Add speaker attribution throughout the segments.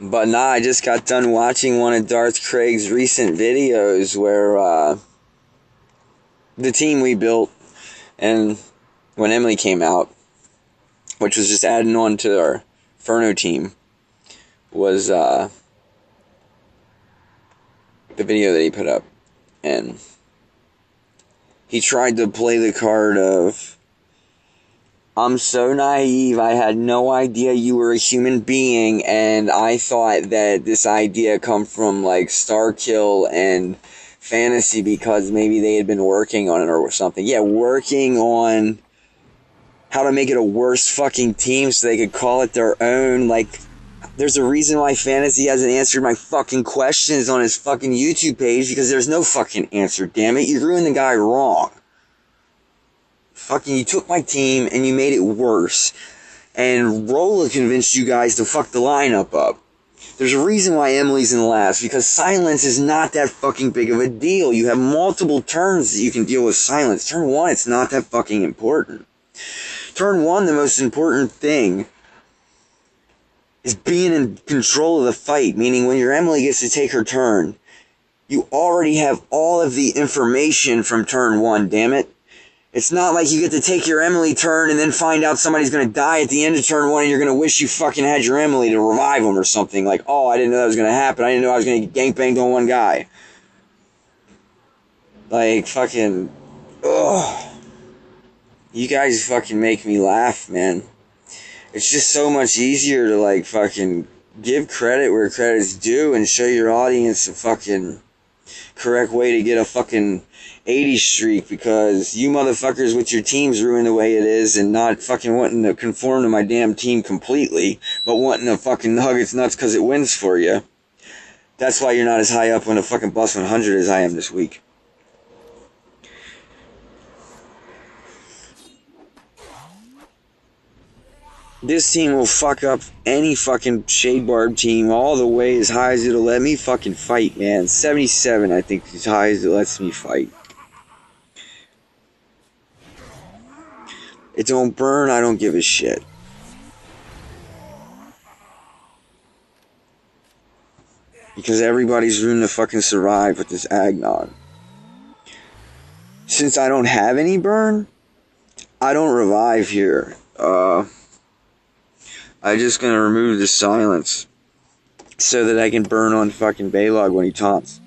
Speaker 1: But nah, I just got done watching one of Darth Craig's recent videos where the team we built, and when Emily came out, which was just adding on to our Inferno team, was the video that he put up. And he tried to play the card of, I'm so naive, I had no idea you were a human being, and I thought that this idea come from, like, Starkill and Fantasy because maybe they had been working on it or something. Yeah, working on how to make it a worse fucking team so they could call it their own. Like, there's a reason why Fantasy hasn't answered my fucking questions on his fucking YouTube page, because there's no fucking answer, damn it. You ruined the guy wrong. Fucking, you took my team and you made it worse. And Rolla convinced you guys to fuck the lineup up. There's a reason why Emily's in last, because silence is not that fucking big of a deal. You have multiple turns that you can deal with silence. Turn 1, it's not that fucking important. Turn 1, the most important thing is being in control of the fight, meaning when your Emily gets to take her turn, you already have all of the information from turn 1, damn it. It's not like you get to take your Emily turn and then find out somebody's going to die at the end of turn 1 and you're going to wish you fucking had your Emily to revive them or something. Like, oh, I didn't know that was going to happen. I didn't know I was going to get gangbanged on one guy. Like, fucking, ugh. You guys fucking make me laugh, man. It's just so much easier to, like, fucking give credit where credit's due and show your audience the fucking correct way to get a fucking 80 streak, because you motherfuckers with your teams ruin the way it is and not fucking wanting to conform to my damn team completely, but wanting to fucking hug its nuts because it wins for you. That's why you're not as high up on the fucking Bus 100 as I am this week. This team will fuck up any fucking Shade Barb team all the way as high as it'll let me fucking fight, man. 77, I think, as high as it lets me fight. It don't burn, I don't give a shit. Because everybody's room to fucking survive with this Agnon. Since I don't have any burn, I don't revive here. I'm just gonna remove the silence so that I can burn on fucking Baylog when he taunts.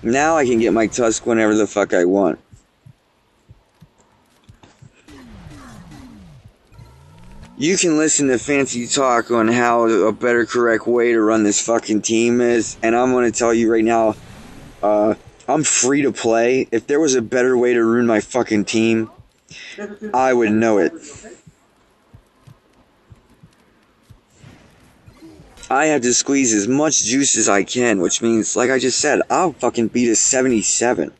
Speaker 1: Now I can get my Tusk whenever the fuck I want. You can listen to Fancy talk on how a better correct way to run this fucking team is, and I'm gonna tell you right now, I'm free to play. If there was a better way to ruin my fucking team, I would know it. I have to squeeze as much juice as I can, which means, like I just said, I'll fucking beat a 77.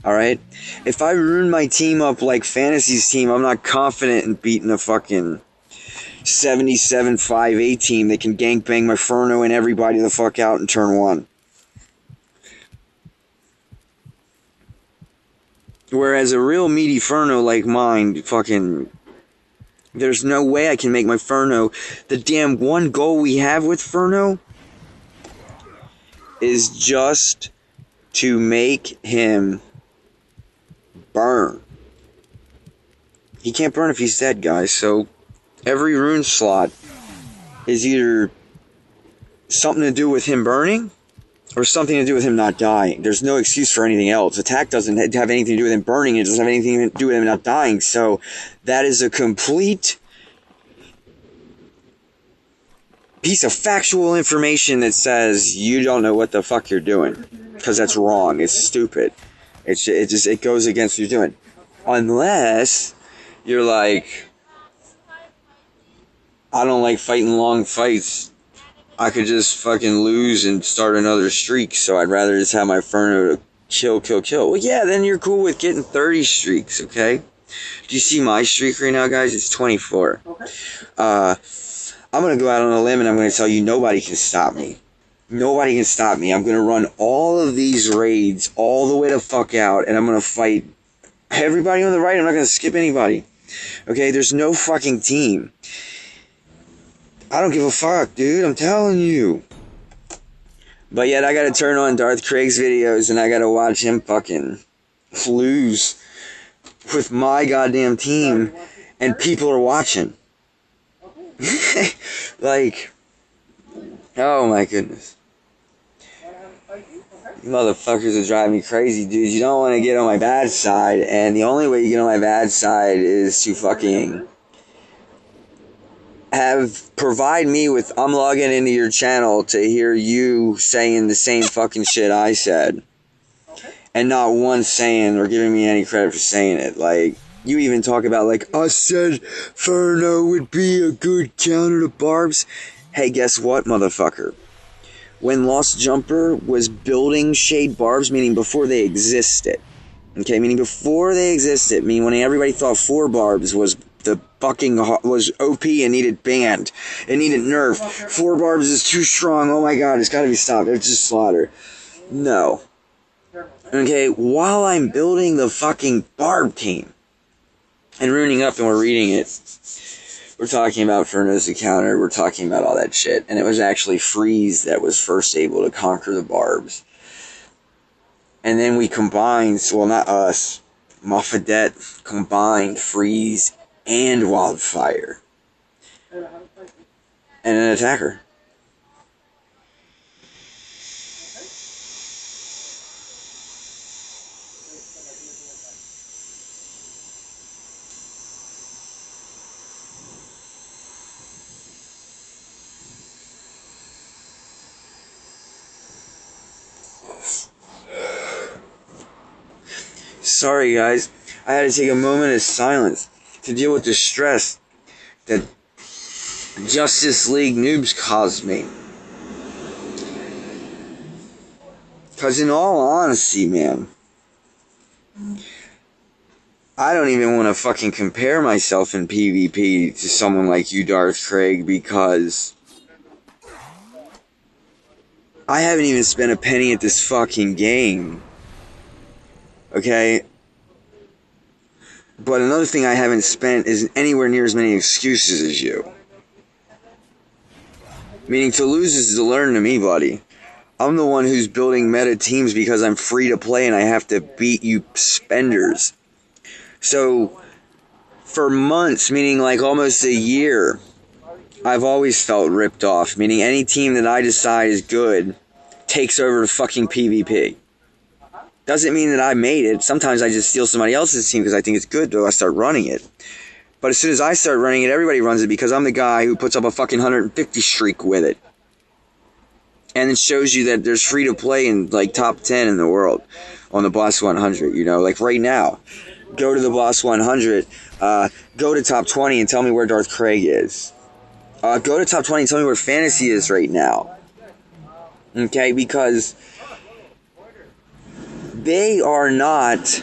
Speaker 1: Alright? If I ruin my team up like Fantasy's team, I'm not confident in beating a fucking 77-5-8 team that can gangbang my Inferno and everybody the fuck out in turn 1. Whereas a real meaty Inferno like mine, fucking, there's no way I can make my Inferno. The damn one goal we have with Inferno is just to make him burn. He can't burn if he's dead, guys, so every rune slot is either something to do with him burning or something to do with him not dying. There's no excuse for anything else. Attack doesn't have anything to do with him burning. It doesn't have anything to do with him not dying. So that is a complete piece of factual information that says you don't know what the fuck you're doing. Because that's wrong. It's stupid. It goes against what you're doing. Unless you're like, I don't like fighting long fights. I could just fucking lose and start another streak, so I'd rather just have my Inferno to kill. Well, yeah, then you're cool with getting 30 streaks, okay? Do you see my streak right now, guys? It's 24. Okay. I'm going to go out on a limb and I'm going to tell you nobody can stop me. Nobody can stop me. I'm going to run all of these raids all the way the fuck out, and I'm going to fight Everybody on the right, I'm not going to skip anybody. Okay, there's no fucking team. I don't give a fuck, dude, I'm telling you. But yet I gotta turn on Darth Craig's videos and I gotta watch him fucking lose with my goddamn team and people are watching. Like, oh my goodness. You motherfuckers are driving me crazy, dude. You don't want to get on my bad side, and the only way you get on my bad side is to fucking provide me with, I'm logging into your channel to hear you saying the same fucking shit I said. And not once saying or giving me any credit for saying it. Like, you even talk about, like, I said Furno would be a good counter to Barbs. Hey, guess what, motherfucker? When Lost Jumper was building Shade Barbs, meaning before they existed. Okay, meaning before they existed, meaning when everybody thought 4 Barbs was the fucking was OP and needed banned. It needed nerf. 4 Barbs is too strong. Oh my god, it's gotta be stopped. It's just slaughter. No. Okay, while I'm building the fucking Barb team and ruining up and we're reading it, we're talking about Furno's encounter, we're talking about all that shit, and it was actually Freeze that was first able to conquer the Barbs. And then we combined, well not us, Moffadette combined Freeze and Wildfire. And an attacker. Sorry guys, I had to take a moment of silence to deal with the stress that Justice League noobs caused me. Because in all honesty, man, I don't even want to fucking compare myself in PvP to someone like you, Darth Craig, because I haven't even spent a penny at this fucking game. Okay? But another thing I haven't spent is anywhere near as many excuses as you. Meaning to lose is to learn to me, buddy. I'm the one who's building meta teams because I'm free to play and I have to beat you spenders. So, for months, meaning like almost a year, I've always felt ripped off. Meaning any team that I decide is good takes over the fucking PvP. Doesn't mean that I made it. Sometimes I just steal somebody else's team because I think it's good, though I start running it. But as soon as I start running it, everybody runs it because I'm the guy who puts up a fucking 150 streak with it. And it shows you that there's free to play in like top 10 in the world on the Boss 100, you know, like right now. Go to the Boss 100, go to top 20 and tell me where Darth Craig is. Go to top 20 and tell me where Fantasy is right now. Okay, because they are not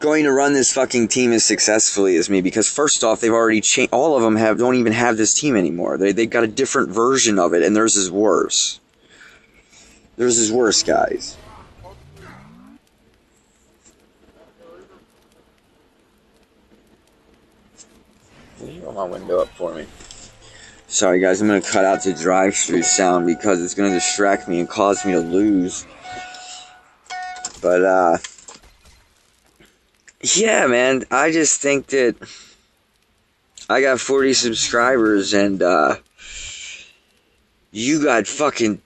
Speaker 1: going to run this fucking team as successfully as me, because first off, they've already changed. All of them don't even have this team anymore. They've got a different version of it, and theirs is worse. Theirs is worse, guys. Can you roll my window up for me? Sorry guys, I'm going to cut out the drive-thru sound because it's going to distract me and cause me to lose. But, yeah, man, I just think that I got 40 subscribers and, you got fucking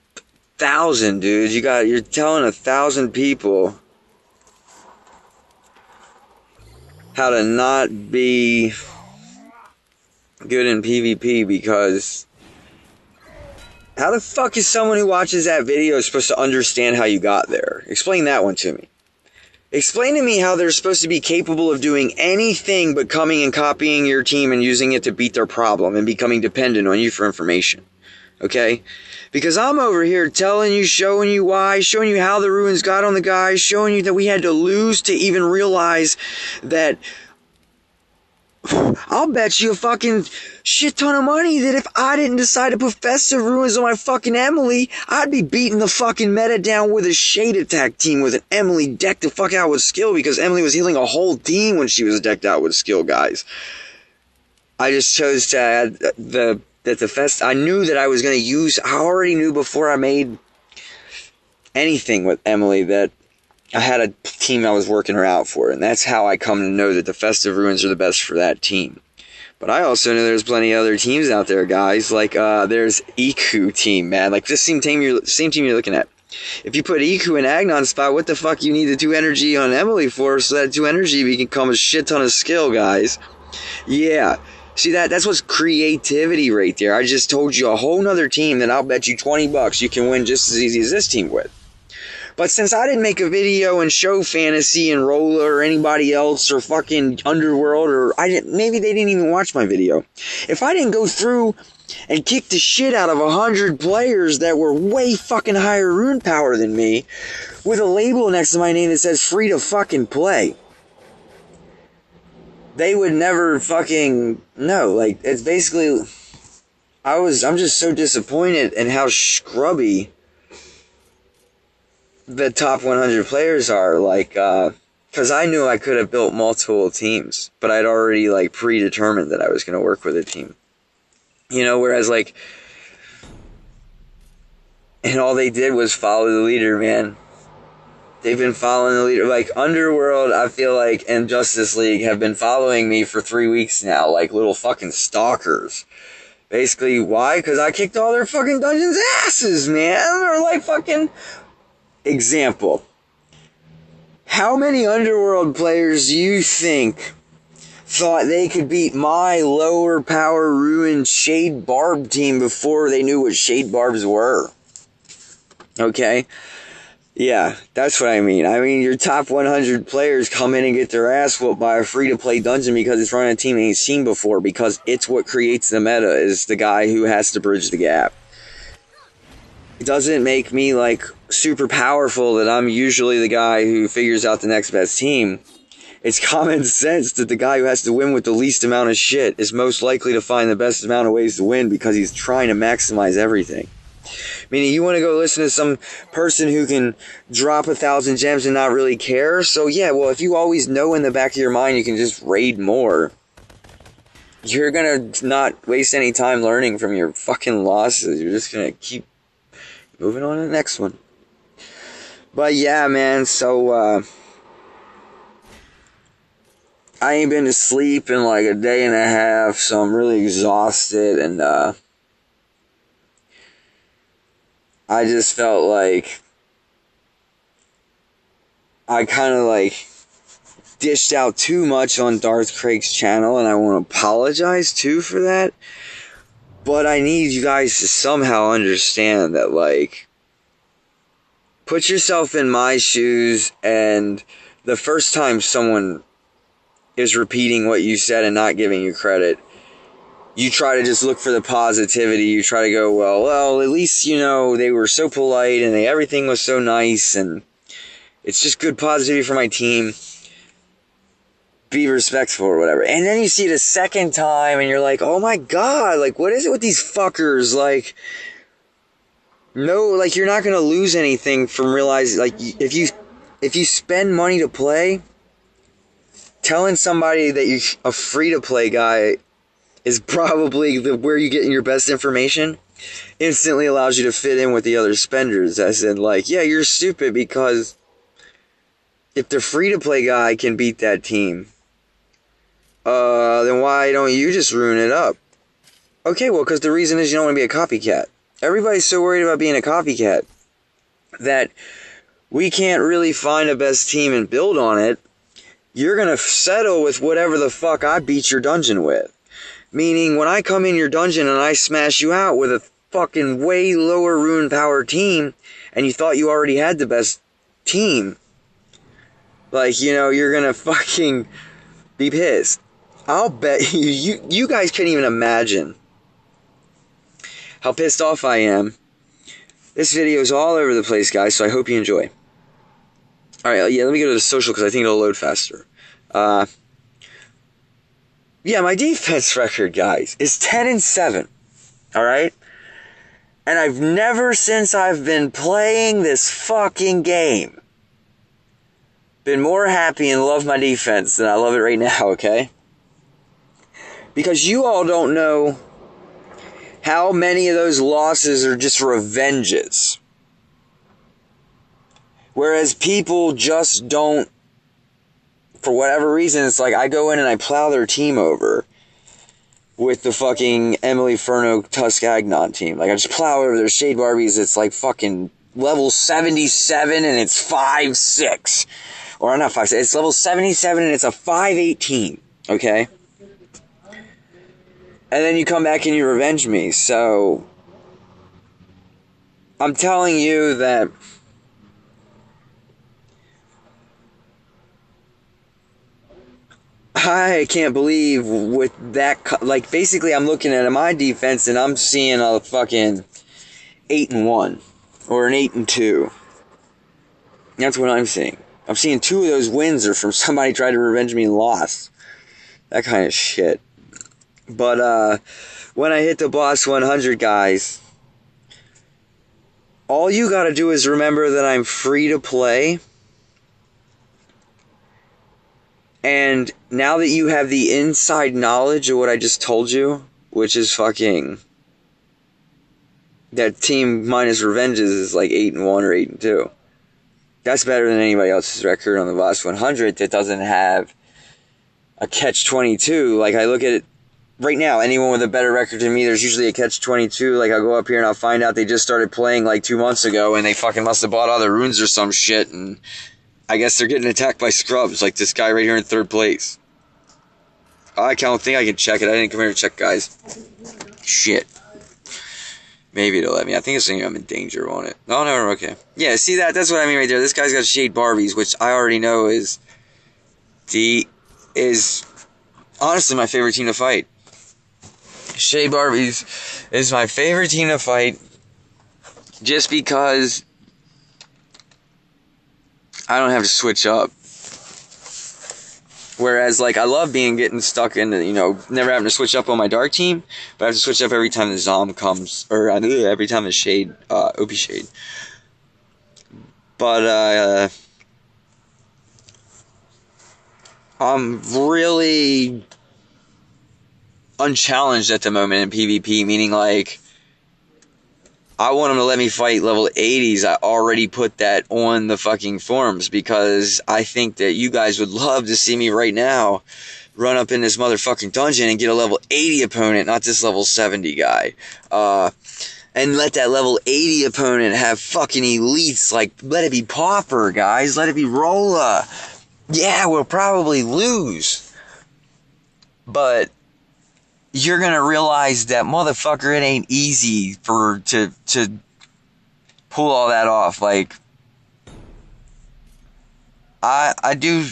Speaker 1: 1,000, dude. You're telling 1,000 people how to not be good in PvP, because how the fuck is someone who watches that video supposed to understand how you got there? Explain that one to me. Explain to me how they're supposed to be capable of doing anything but coming and copying your team and using it to beat their problem and becoming dependent on you for information. Okay? Because I'm over here telling you, showing you why, showing you how the ruins got on the guys, showing you that we had to lose to even realize that I'll bet you a fucking shit ton of money that if I didn't decide to put Festive Ruins on my fucking Emily, I'd be beating the fucking meta down with a Shade Attack team with an Emily decked the fuck out with skill, because Emily was healing a whole team when she was decked out with skill, guys. I just chose to add I knew that I was going to use, I already knew before I made anything with Emily that I had a team I was working her out for, and that's how I come to know that the Festive Ruins are the best for that team. But I also know there's plenty of other teams out there, guys. Like, there's Iku team, man. Like, this same team you're looking at. If you put Iku in Agnon spot, what the fuck you need the 2 energy on Emily for, so that 2 energy can become a shit ton of skill, guys. Yeah. See, that's what's creativity right there. I just told you a whole nother team that I'll bet you $20 you can win just as easy as this team with. But since I didn't make a video and show Fantasy and Rolla or anybody else or fucking Underworld, or maybe they didn't even watch my video. If I didn't go through and kick the shit out of 100 players that were way fucking higher rune power than me, with a label next to my name that says free to fucking play, they would never fucking know. Like, it's basically, I'm just so disappointed in how scrubby the top 100 players are, like, because I knew I could have built multiple teams, but I'd already, like, predetermined that I was going to work with a team. You know, whereas, like, and all they did was follow the leader, man. They've been following the leader. Like, Underworld, I feel like, and Justice League have been following me for 3 weeks now, like little fucking stalkers. Basically, why? Because I kicked all their fucking dungeons' asses, man. Or, like, fucking... Example. How many Underworld players do you think thought they could beat my lower power ruined Shade Barb team before they knew what Shade Barbs were? Okay? Yeah, that's what I mean. I mean, your top 100 players come in and get their ass whooped by a free-to-play dungeon because it's running a team they ain't seen before, because it's what creates the meta, is the guy who has to bridge the gap. It doesn't make me, like, super powerful that I'm usually the guy who figures out the next best team. It's common sense that the guy who has to win with the least amount of shit is most likely to find the best amount of ways to win, because he's trying to maximize everything. Meaning, you want to go listen to some person who can drop 1,000 gems and not really care? So yeah, well, if you always know in the back of your mind you can just raid more, you're gonna not waste any time learning from your fucking losses. You're just gonna keep moving on to the next one. But yeah, man, so, I ain't been to sleep in like a day and a half, so I'm really exhausted, and, I just felt like I kind of like dished out too much on Darth Craig's channel, and I want to apologize too for that. But I need you guys to somehow understand that, like, put yourself in my shoes, and the first time someone is repeating what you said and not giving you credit, you try to just look for the positivity. You try to go, well, at least, you know, they were so polite and everything was so nice, and it's just good positivity for my team. Be respectful or whatever. And then you see it a second time and you're like, oh my god, like, what is it with these fuckers? Like, no, like, you're not going to lose anything from realizing, like, if you spend money to play, telling somebody that you're a free-to-play guy is probably where you get your best information, instantly allows you to fit in with the other spenders. As in, like, yeah, you're stupid because if the free-to-play guy can beat that team, then why don't you just ruin it up? Okay, well, because the reason is you don't want to be a copycat. Everybody's so worried about being a copycat that we can't really find a best team and build on it. You're going to settle with whatever the fuck I beat your dungeon with. Meaning, when I come in your dungeon and I smash you out with a fucking way lower rune power team, and you thought you already had the best team, like, you know, you're gonna fucking be pissed. I'll bet you guys can't even imagine how pissed off I am. This video is all over the place, guys, so I hope you enjoy. Alright, yeah, let me go to the social because I think it'll load faster. Yeah, my defense record, guys, is 10-7. Alright? And I've never, since I've been playing this fucking game, been more happy and love my defense than I love it right now, okay? Because you all don't know how many of those losses are just revenges. Whereas people just don't, for whatever reason, it's like I go in and I plow their team over with the fucking Emily Furno Tusk Agnon team. Like, I just plow over their Shade Barbies. It's like fucking level 77 and it's 5'6". Or not 5'6". It's level 77 and it's a 5'18". Okay? And then you come back and you revenge me. So, I'm telling you that I can't believe with that, like, basically I'm looking at my defense and I'm seeing a fucking 8-1 or an 8-2. That's what I'm seeing. I'm seeing 2 of those wins are from somebody tried to revenge me and lost. That kind of shit. But when I hit the boss 100, guys, all you gotta do is remember that I'm free to play. And now that you have the inside knowledge of what I just told you, which is fucking that team minus revenges is like 8-1 or 8-2. That's better than anybody else's record on the Voss 100 that doesn't have a catch-22. Like, I look at it right now, anyone with a better record than me, there's usually a catch-22. Like, I'll go up here and I'll find out they just started playing like 2 months ago and they fucking must have bought other runes or some shit, and I guess they're getting attacked by scrubs, like this guy right here in 3rd place. I don't think I can check it. I didn't come here to check, guys. Shit. Maybe it'll let me. I think it's saying I'm in danger on it. Oh, no, okay. Yeah, see that? That's what I mean right there. This guy's got Shade Barbies, which I already know is honestly my favorite team to fight. Shade Barbies is my favorite team to fight just because I don't have to switch up. Whereas, like, I love getting stuck in, never having to switch up on my dark team, but I have to switch up every time the Zom comes, or every time the Shade, OP Shade. But, I'm really unchallenged at the moment in PvP, meaning, like, I want them to let me fight level 80s. I already put that on the fucking forums because I think that you guys would love to see me right now run up in this motherfucking dungeon and get a level 80 opponent, not this level 70 guy. And let that level 80 opponent have fucking elites. Like, let it be Pauper, guys. Let it be Rolla. Yeah, we'll probably lose. But you're gonna realize that, motherfucker, it ain't easy to pull all that off. Like, I do,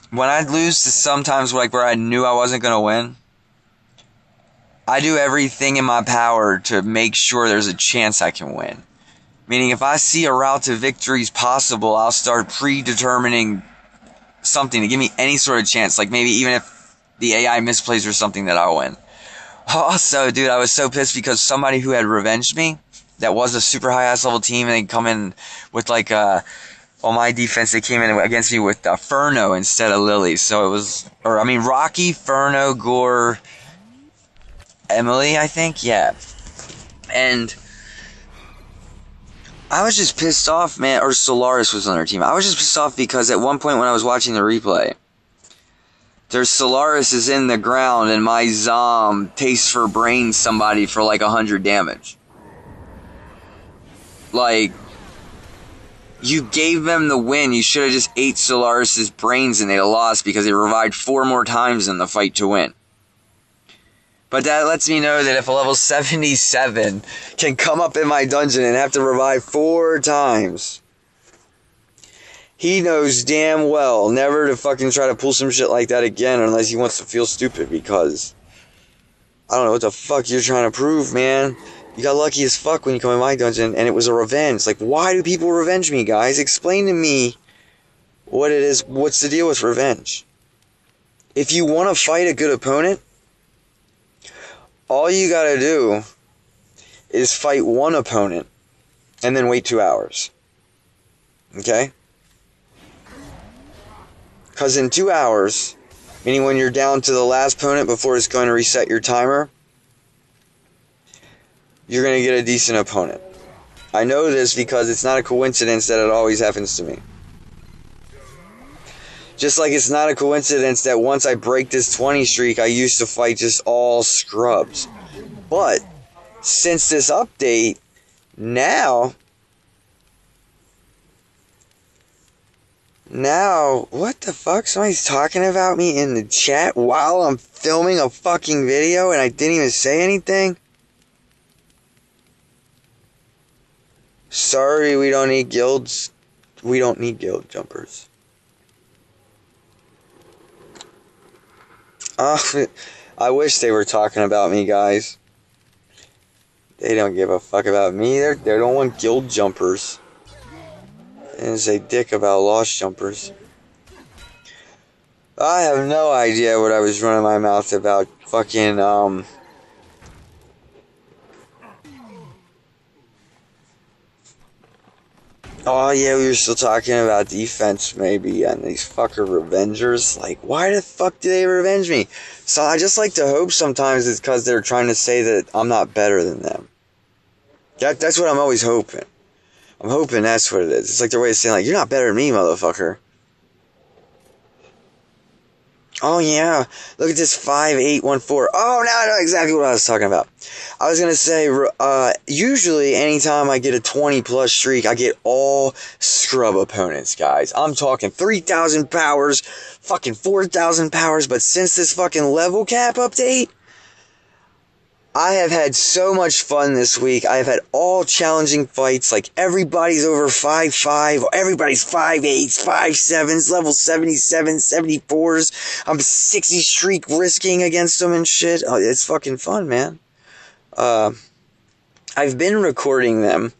Speaker 1: when I lose to sometimes, like, where I knew I wasn't gonna win, I do everything in my power to make sure there's a chance I can win. Meaning, if I see a route to victories possible, I'll start predetermining something to give me any sort of chance. Like, maybe even if the AI misplays or something, that I'll win. Also, dude, I was so pissed because somebody who had revenged me, that was a super high-ass level team, and they come in with, like, on my defense, they came in against me with Furno instead of Lily. So it was, Rocky, Furno, Gore, Emily, I think? Yeah. And I was just pissed off, man. Or Solaris was on their team. I was just pissed off because at one point when I was watching the replay, their Solaris is in the ground and my Zom tastes for brains somebody for like 100 damage. Like, you gave them the win. You should have just ate Solaris's brains and they'd have lost because they revived 4 more times in the fight to win. But that lets me know that if a level 77 can come up in my dungeon and have to revive 4 times, he knows damn well never to fucking try to pull some shit like that again unless he wants to feel stupid, because I don't know what the fuck you're trying to prove, man. You got lucky as fuck when you come in my dungeon and it was a revenge. Like, why do people revenge me, guys? Explain to me what it is. What's the deal with revenge? If you want to fight a good opponent, all you gotta do is fight one opponent and then wait 2 hours. Okay? Because in 2 hours, meaning when you're down to the last opponent before it's going to reset your timer, you're going to get a decent opponent. I know this because it's not a coincidence that it always happens to me. Just like it's not a coincidence that once I break this 20 streak, I used to fight just all scrubs. But, since this update, now, what the fuck? Somebody's talking about me in the chat while I'm filming a fucking video and I didn't even say anything? Sorry, we don't need guilds. We don't need guild jumpers. I wish they were talking about me, guys. They don't give a fuck about me. They don't want guild jumpers. They didn't say dick about lost jumpers. I have no idea what I was running my mouth about. Fucking, oh yeah, we were still talking about defense maybe, and these fucker revengers. Like, why the fuck do they revenge me? So I just like to hope sometimes it's because they're trying to say that I'm not better than them. That's what I'm always hoping. I'm hoping that's what it is. It's like their way of saying, like, you're not better than me, motherfucker. Oh yeah, look at this 5814. Oh, now I know exactly what I was talking about. I was gonna say, usually anytime I get a 20 plus streak, I get all scrub opponents, guys. I'm talking 3,000 powers, fucking 4,000 powers, but since this fucking level cap update, I have had so much fun this week. I have had all challenging fights. Like, everybody's over 5'5", everybody's 5'8", 5'7", level 77, 74s. I'm 60 streak risking against them and shit. Oh, it's fucking fun, man. I've been recording them.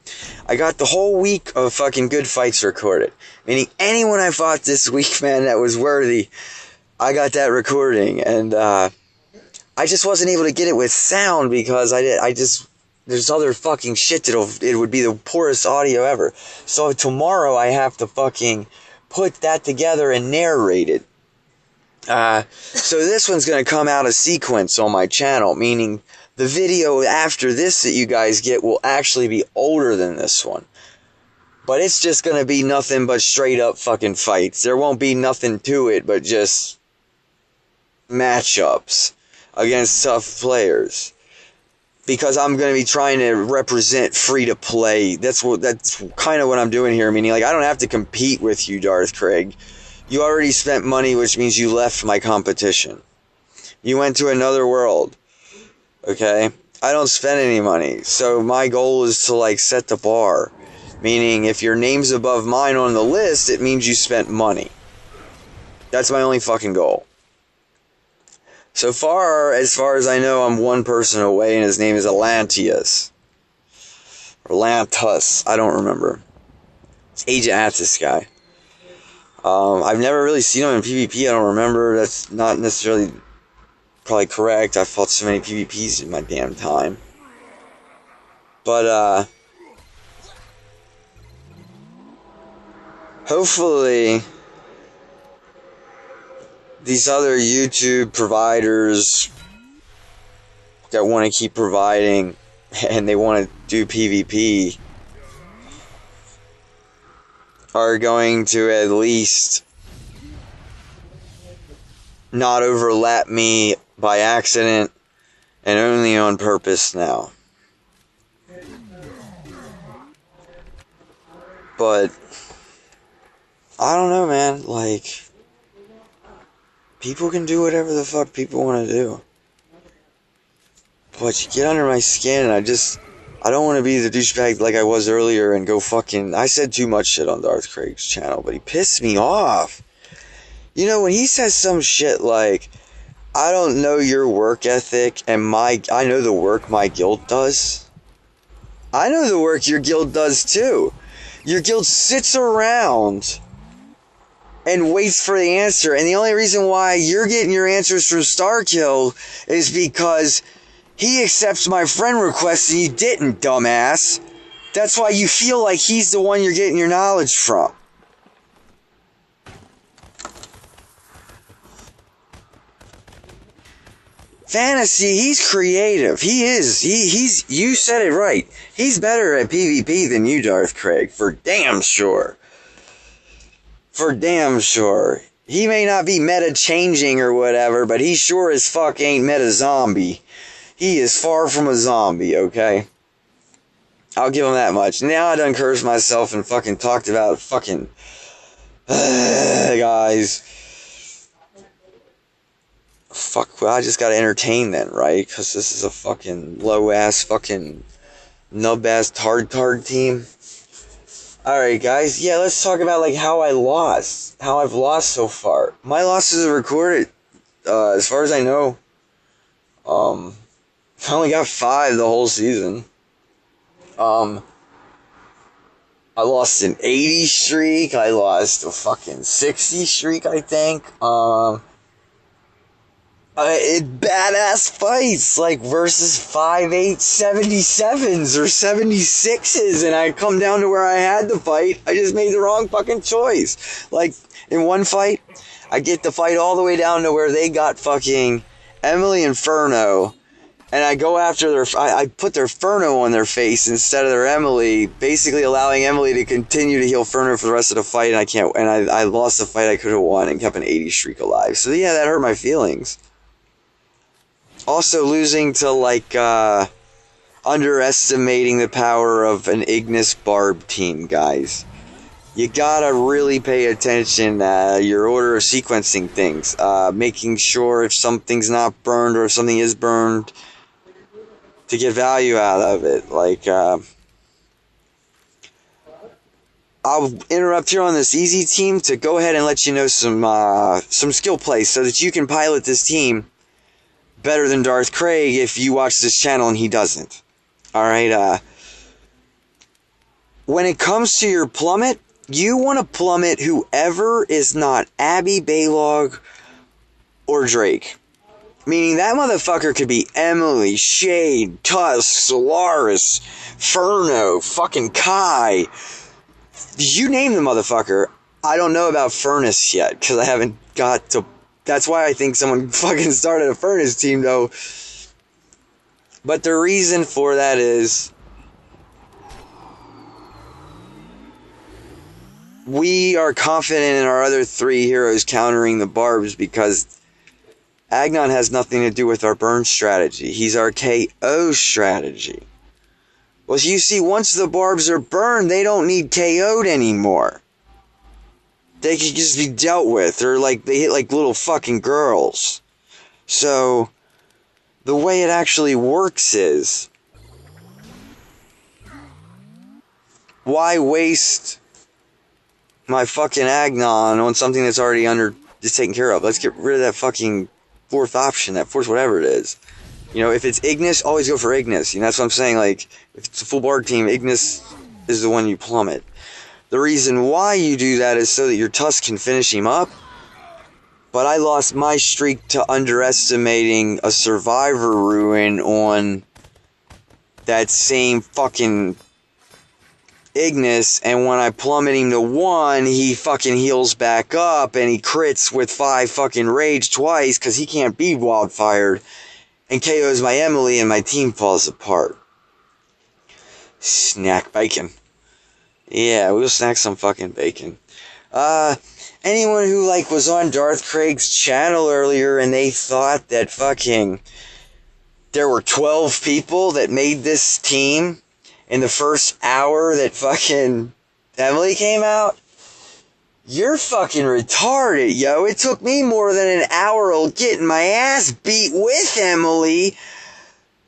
Speaker 1: I got the whole week of fucking good fights recorded. Meaning, anyone I fought this week, man, that was worthy, I got that recording. And, I just wasn't able to get it with sound because there's other fucking shit it would be the poorest audio ever. So tomorrow I have to fucking put that together and narrate it. So this one's gonna come out of sequence on my channel, meaning the video after this that you guys get will actually be older than this one. But it's just gonna be nothing but straight up fucking fights. There won't be nothing to it but just matchups against tough players, because I'm going to be trying to represent free to play. That's kind of what I'm doing here. Meaning, like, I don't have to compete with you, Darth Craig. You already spent money, which means you left my competition. You went to another world. Okay, I don't spend any money, so my goal is to, like, set the bar. Meaning, if your name's above mine on the list, it means you spent money. That's my only fucking goal. So far as I know, I'm one person away, and his name is Atlantius. Or Lantus, I don't remember. It's Agent Attis guy. I've never really seen him in PvP, I don't remember. That's not necessarily probably correct. I've fought so many PvPs in my damn time. But, hopefully these other YouTube providers that want to keep providing and they want to do PvP are going to at least not overlap me by accident and only on purpose now. But I don't know, man, like, people can do whatever the fuck people want to do. But you get under my skin, and I don't want to be the douchebag like I was earlier and go fucking... I said too much shit on Darth Craig's channel, but he pissed me off. You know, when he says some shit like, I don't know your work ethic, and I know the work my guild does. I know the work your guild does too. Your guild sits around and waits for the answer. And the only reason why you're getting your answers from Starkill is because he accepts my friend request and you didn't, dumbass. That's why you feel like he's the one you're getting your knowledge from. Fantasy, he's creative. He is. He's. You said it right. He's better at PvP than you, Darth Craig. For damn sure. For damn sure. He may not be meta changing or whatever, but he sure as fuck ain't meta zombie. He is far from a zombie, okay? I'll give him that much. Now I done cursed myself and fucking talked about fucking guys. Fuck, well, I just gotta entertain then, right? Because this is a fucking low-ass, fucking nub-ass tard team. Alright, guys, yeah, let's talk about, like, how I lost. How I've lost so far. My losses are recorded, as far as I know. I only got 5 the whole season. I lost an 80 streak, I lost a fucking 60 streak, I think. Badass fights, like, versus 5'8", 77s or 76s, and I come down to where I had to fight. I just made the wrong fucking choice. Like, in one fight, I get the fight all the way down to where they got fucking Emily Inferno, and I go after their, I put their Ferno on their face instead of their Emily, basically allowing Emily to continue to heal Ferno for the rest of the fight, and I lost the fight I could have won and kept an 80 streak alive. So yeah, that hurt my feelings. Also losing to, like, underestimating the power of an Ignis Barb team, guys. You gotta really pay attention your order of sequencing things. Making sure if something's not burned or if something is burned to get value out of it. Like, I'll interrupt here on this easy team to go ahead and let you know some skill plays so that you can pilot this team better than Darth Craig if you watch this channel and he doesn't. Alright, when it comes to your plummet, you want to plummet whoever is not Abby, Baylog, or Drake. Meaning that motherfucker could be Emily, Shade, Tusk, Solaris, Ferno, fucking Kai. You name the motherfucker. I don't know about Furnace yet, because I haven't got to. That's why I think someone fucking started a Furnace team, though. But the reason for that is we are confident in our other 3 heroes countering the barbs because Agnon has nothing to do with our burn strategy. He's our KO strategy. Well, you see, once the barbs are burned, they don't need KO'd anymore. They can just be dealt with. They're like, they hit like little fucking girls. So, the way it actually works is, why waste my fucking Agnon on something that's already just taken care of? Let's get rid of that fucking 4th option, that 4th whatever it is. You know, if it's Ignis, always go for Ignis. You know, that's what I'm saying. Like, if it's a full bar team, Ignis is the one you plummet. The reason why you do that is so that your Tusk can finish him up. But I lost my streak to underestimating a Survivor Ruin on that same fucking Ignis. And when I plummet him to 1, he fucking heals back up. And he crits with 5 fucking Rage twice because he can't be wildfired. And KOs my Emily and my team falls apart. Snack bacon. Yeah, we'll snack some fucking bacon. Anyone who, like, was on Darth Craig's channel earlier and they thought that fucking there were 12 people that made this team in the first hour that fucking Emily came out, you're fucking retarded, yo. It took me more than an hour of getting my ass beat with Emily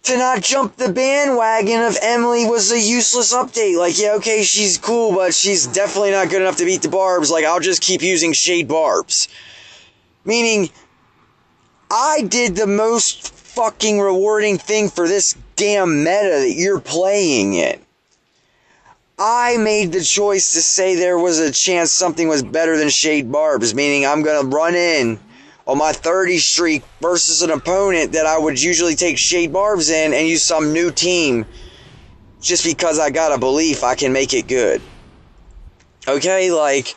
Speaker 1: to not jump the bandwagon of Emily was a useless update. Like, yeah, okay, she's cool, but she's definitely not good enough to beat the barbs. Like, I'll just keep using Shade barbs. Meaning, I did the most fucking rewarding thing for this damn meta that you're playing in. I made the choice to say there was a chance something was better than Shade Barbs, meaning I'm going to run in on my 30 streak versus an opponent that I would usually take Shade Barbs in and use some new team just because I got a belief I can make it good. Okay, like,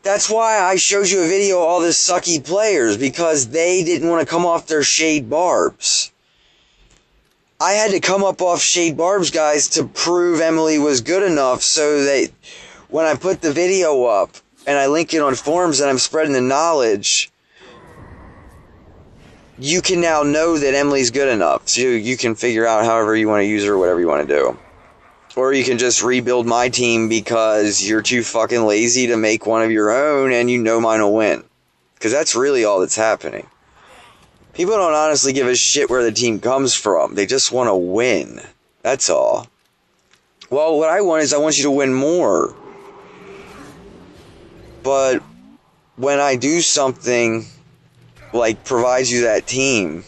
Speaker 1: that's why I showed you a video of all the sucky players, because they didn't want to come off their Shade Barbs. I had to come up off Shade Barbs, guys, to prove Emily was good enough so that when I put the video up and I link it on forums and I'm spreading the knowledge, you can now know that Emily's good enough. So you can figure out however you want to use her, whatever you want to do. Or you can just rebuild my team because you're too fucking lazy to make one of your own and you know mine will win. Because that's really all that's happening. People don't honestly give a shit where the team comes from. They just want to win. That's all. Well, what I want is I want you to win more. But when I do something like provide you that team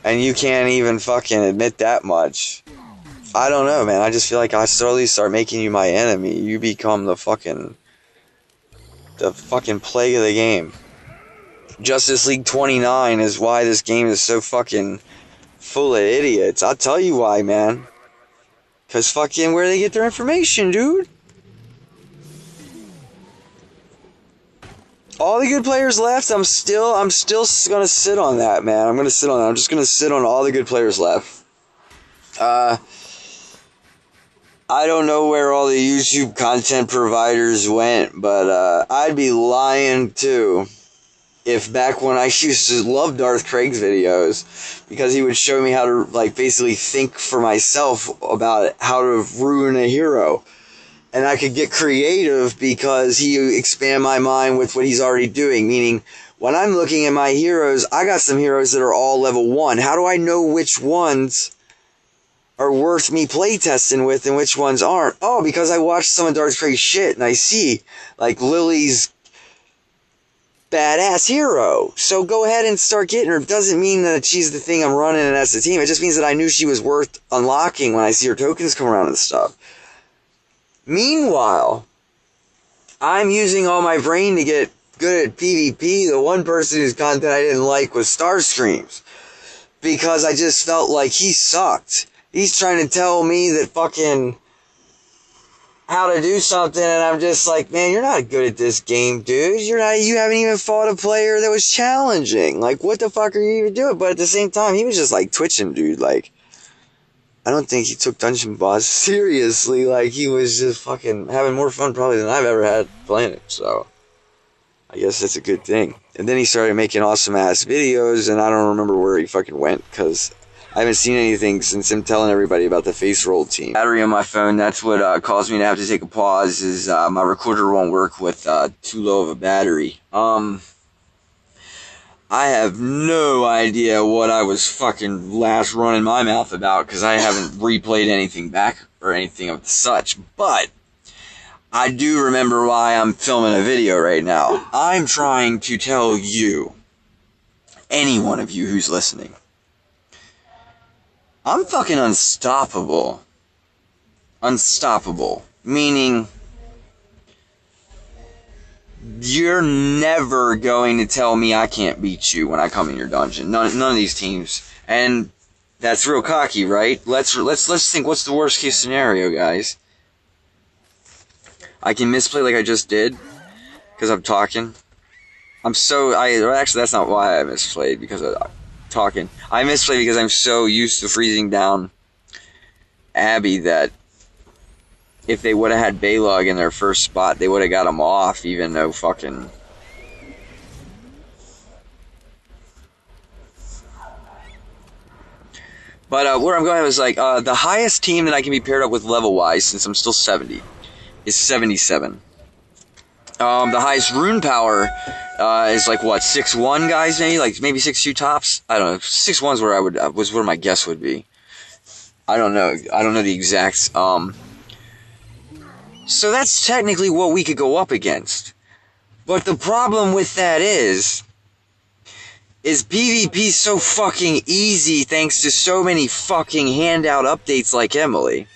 Speaker 1: and you can't even fucking admit that much, I don't know, man. I just feel like I slowly start making you my enemy. You become the fucking plague of the game. Justice League 29 is why this game is so fucking full of idiots. I'll tell you why, man. Because fucking where they get their information, dude. All the good players left, I'm still gonna sit on that, man. I'm gonna sit on that. I'm just gonna sit on all the good players left. I don't know where all the YouTube content providers went, but I'd be lying too if back when I used to love Darth Craig's videos, because he would show me how to, like, basically think for myself about how to ruin a hero. And I could get creative because he expand my mind with what he's already doing. Meaning, when I'm looking at my heroes, I got some heroes that are all level 1. How do I know which ones are worth me playtesting with and which ones aren't? Oh, because I watched some of Darth Craig's shit and I see, like, Lily's badass hero. So go ahead and start getting her. It doesn't mean that she's the thing I'm running and that's the team. It just means that I knew she was worth unlocking when I see her tokens come around and stuff. Meanwhile, I'm using all my brain to get good at PvP. The one person whose content I didn't like was Starscreams, because I just felt like he sucked. He's trying to tell me that fucking how to do something, and I'm just like, man, you're not good at this game, dude. You haven't even fought a player that was challenging. Like, what the fuck are you even doing? But at the same time, he was just like twitching, dude. Like, I don't think he took Dungeon Boss seriously. Like, he was just fucking having more fun probably than I've ever had playing it. So, I guess that's a good thing. And then he started making awesome ass videos, and I don't remember where he fucking went, because I haven't seen anything since him telling everybody about the face roll team. Battery on my phone, that's what caused me to have to take a pause, is my recorder won't work with too low of a battery. I have no idea what I was fucking last running my mouth about, because I haven't replayed anything back or anything of such, but I do remember why I'm filming a video right now. I'm trying to tell you, any one of you who's listening, I'm fucking unstoppable. Unstoppable. Meaning, you're never going to tell me I can't beat you when I come in your dungeon. None of these teams. And that's real cocky, right? Let's think, what's the worst case scenario, guys? I can misplay like I just did, because I'm talking. Actually, that's not why I misplayed, because of talking. I misplayed because I'm so used to freezing down Abby that if they would have had Baylog in their first spot, they would have got him off, even though fucking... But where I'm going is, like, the highest team that I can be paired up with level-wise, since I'm still 70, is 77. The highest rune power is like what, 6'1", guys, maybe? Like maybe 6'2" tops? I don't know. 6'1" is where was where my guess would be. I don't know. I don't know the exacts. So that's technically what we could go up against. But the problem with that is PvP's so fucking easy thanks to so many fucking handout updates like Emily.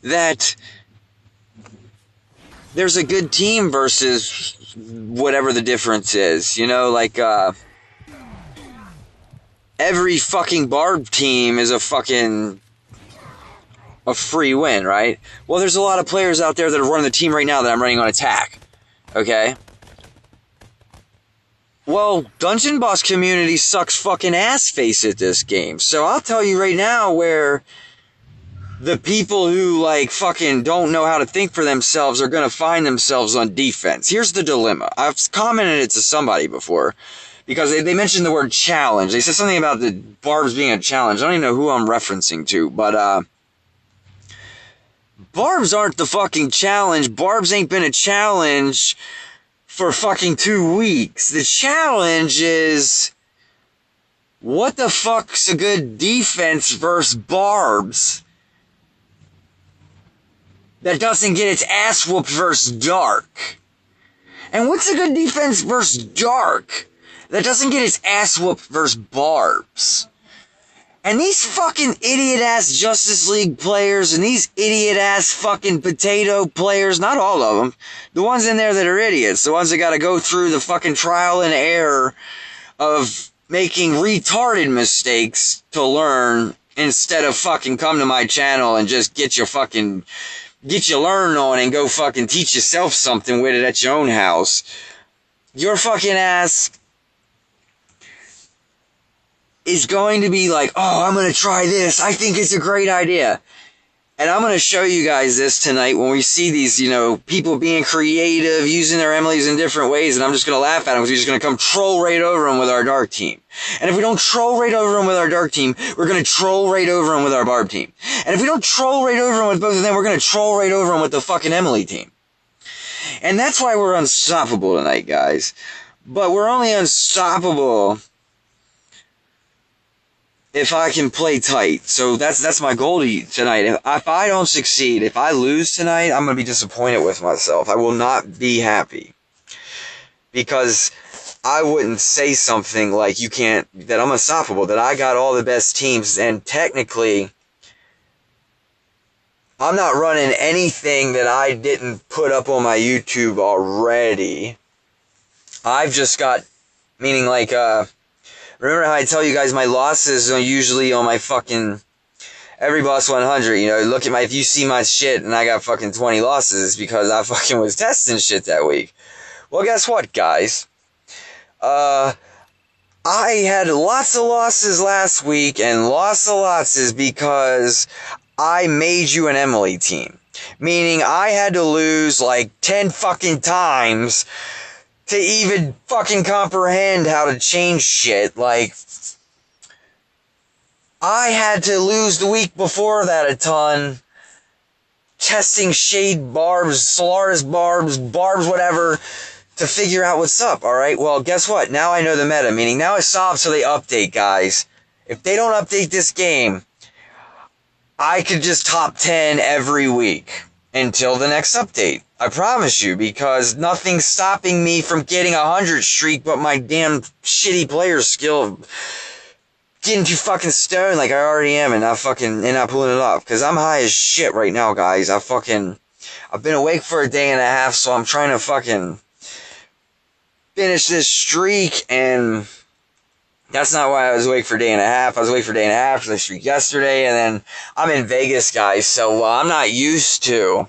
Speaker 1: that there's a good team versus whatever the difference is. You know, like, every fucking Barb team is a free win, right? Well, there's a lot of players out there that are running the team right now that I'm running on attack. Okay? Well, Dungeon Boss community sucks fucking ass face at this game. So I'll tell you right now where the people who, like, fucking don't know how to think for themselves are gonna find themselves on defense. Here's the dilemma. I've commented it to somebody before, because they mentioned the word challenge. They said something about the Barbs being a challenge. I don't even know who I'm referencing to, but, Barbs aren't the fucking challenge. Barbs ain't been a challenge for fucking 2 weeks. The challenge is, what the fuck's a good defense versus Barbs that doesn't get its ass whooped versus Dark? And what's a good defense versus Dark that doesn't get its ass whooped versus Barbs? And these fucking idiot-ass Justice League players and these idiot-ass fucking potato players, not all of them, the ones in there that are idiots, the ones that gotta go through the fucking trial and error of making retarded mistakes to learn instead of fucking come to my channel and just get you learn on and go fucking teach yourself something with it at your own house. Your fucking ass is going to be like, oh, I'm going to try this. I think it's a great idea. And I'm going to show you guys this tonight when we see these, you know, people being creative, using their Emilys in different ways, and I'm just going to laugh at them because we're just going to come troll right over them with our Dark team. And if we don't troll right over them with our Dark team, we're going to troll right over them with our Barb team. And if we don't troll right over them with both of them, we're going to troll right over them with the fucking Emily team. And that's why we're unstoppable tonight, guys. But we're only unstoppable if I can play tight. So that's my goal to you tonight. If I don't succeed, if I lose tonight, I'm going to be disappointed with myself. I will not be happy. Because I wouldn't say something like that I'm unstoppable, that I got all the best teams, and technically I'm not running anything that I didn't put up on my YouTube already. I've just got, meaning like, remember how I tell you guys my losses are usually on my fucking Every Boss 100, you know, look at if you see my shit and I got fucking 20 losses, it's because I fucking was testing shit that week. Well, guess what, guys? I had lots of losses last week, and lots of losses because I made you an Emily team. Meaning I had to lose like 10 fucking times to even fucking comprehend how to change shit. Like, I had to lose the week before that a ton, testing Shade Barbs, Solaris Barbs, whatever, to figure out what's up, alright? Well, guess what? Now I know the meta, meaning now it's solved so they update, guys. If they don't update this game, I could just top 10 every week until the next update. I promise you, because nothing's stopping me from getting a 100 streak but my damn shitty player skill of getting too fucking stoned like I already am and not pulling it off. Because I'm high as shit right now, guys. I've been awake for a day and a half, so I'm trying to fucking finish this streak, and that's not why I was awake for a day and a half. I was awake for a day and a half for the streak yesterday, and then I'm in Vegas, guys, so I'm not used to,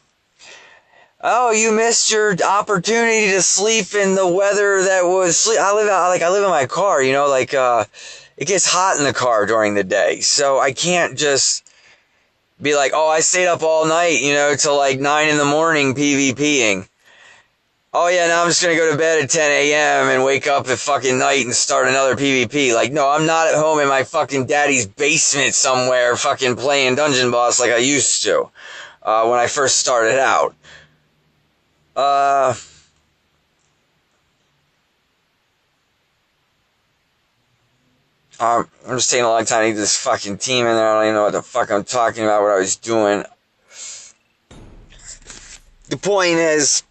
Speaker 1: oh, you missed your opportunity to sleep in the weather that was I live in my car, you know, like, it gets hot in the car during the day, so I can't just be like, oh, I stayed up all night, you know, till like 9 in the morning PvPing. Oh yeah, now I'm just gonna go to bed at 10 a.m. and wake up at fucking night and start another PvP. Like, no, I'm not at home in my fucking daddy's basement somewhere fucking playing Dungeon Boss like I used to, when I first started out. I'm just taking a long time to get this fucking team in there. I don't even know what the fuck I'm talking about, what I was doing. The point is,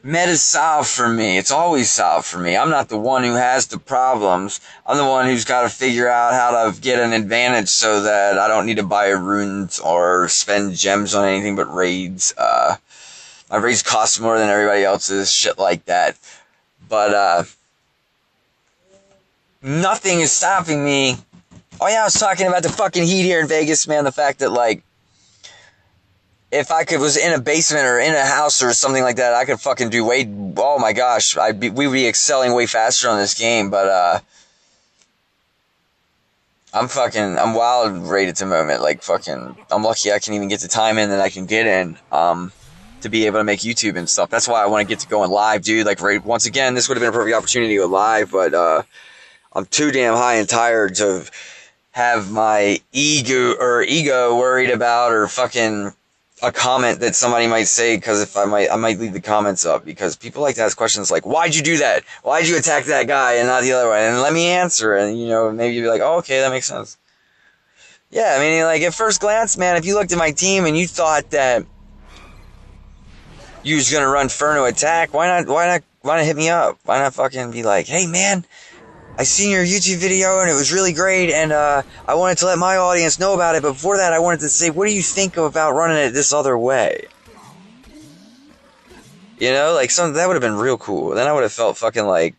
Speaker 1: Meta's solved for me. It's always solved for me. I'm not the one who has the problems. I'm the one who's got to figure out how to get an advantage so that I don't need to buy runes or spend gems on anything but raids. My raids cost more than everybody else's, shit like that. But, nothing is stopping me. Oh yeah, I was talking about the fucking heat here in Vegas, man. The fact that, like, if I was in a basement or in a house or something like that, I could fucking do way, oh my gosh, we would be excelling way faster on this game, but, I'm wild rated at the moment, like, fucking, I'm lucky I can even get the time in that I can get in, to be able to make YouTube and stuff. That's why I want to get to going live, dude. Like, once again, this would have been a perfect opportunity to go live, but, I'm too damn high and tired to have my ego worried about, or fucking a comment that somebody might say, because if I might leave the comments up, because people like to ask questions like, why'd you do that? Why'd you attack that guy and not the other one? And let me answer, and, you know, maybe you'd be like, oh, okay, that makes sense. Yeah, I mean, like, at first glance, man, if you looked at my team and you thought that you was gonna run Furno attack, why not hit me up? Why not fucking be like, hey, man, I seen your YouTube video and it was really great, and I wanted to let my audience know about it, but before that I wanted to say, what do you think about running it this other way? You know, like, that would have been real cool. Then I would have felt fucking like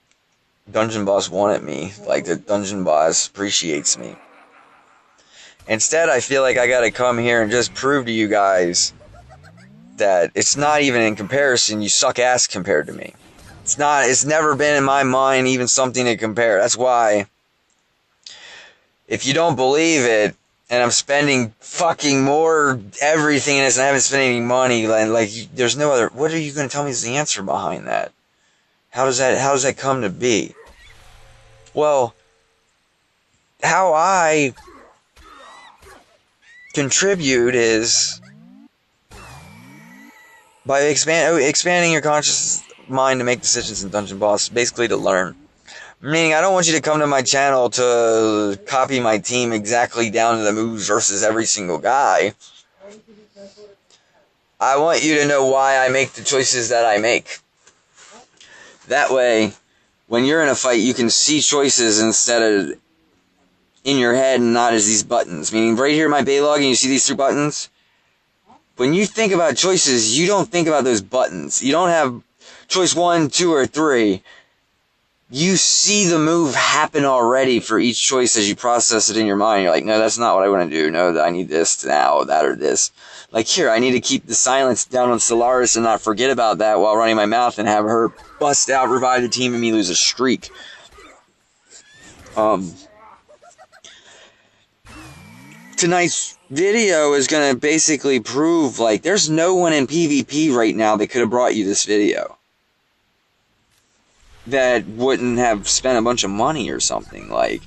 Speaker 1: Dungeon Boss wanted me, like the Dungeon Boss appreciates me. Instead, I feel like I gotta come here and just prove to you guys that it's not even in comparison, you suck ass compared to me. It's never been in my mind even something to compare. That's why, if you don't believe it, and I'm spending fucking more everything in this and I haven't spent any money, like, there's no other, what are you going to tell me is the answer behind that? How does that come to be? Well, how I contribute is by expanding your conscious mind to make decisions in Dungeon Boss, basically to learn. Meaning, I don't want you to come to my channel to copy my team exactly down to the moves versus every single guy. I want you to know why I make the choices that I make. That way, when you're in a fight, you can see choices instead of in your head and not as these buttons. Meaning, right here in my Baylog, and you see these 3 buttons? When you think about choices, you don't think about those buttons. You don't have choice 1, 2, or 3. You see the move happen already for each choice as you process it in your mind. You're like, no, that's not what I want to do. No, I need this now, that, or this. Like, here, I need to keep the silence down on Solaris and not forget about that while running my mouth and have her bust out, revive the team, and me lose a streak. Tonight's video is going to basically prove, like, there's no one in PvP right now that could have brought you this video that wouldn't have spent a bunch of money or something. Like,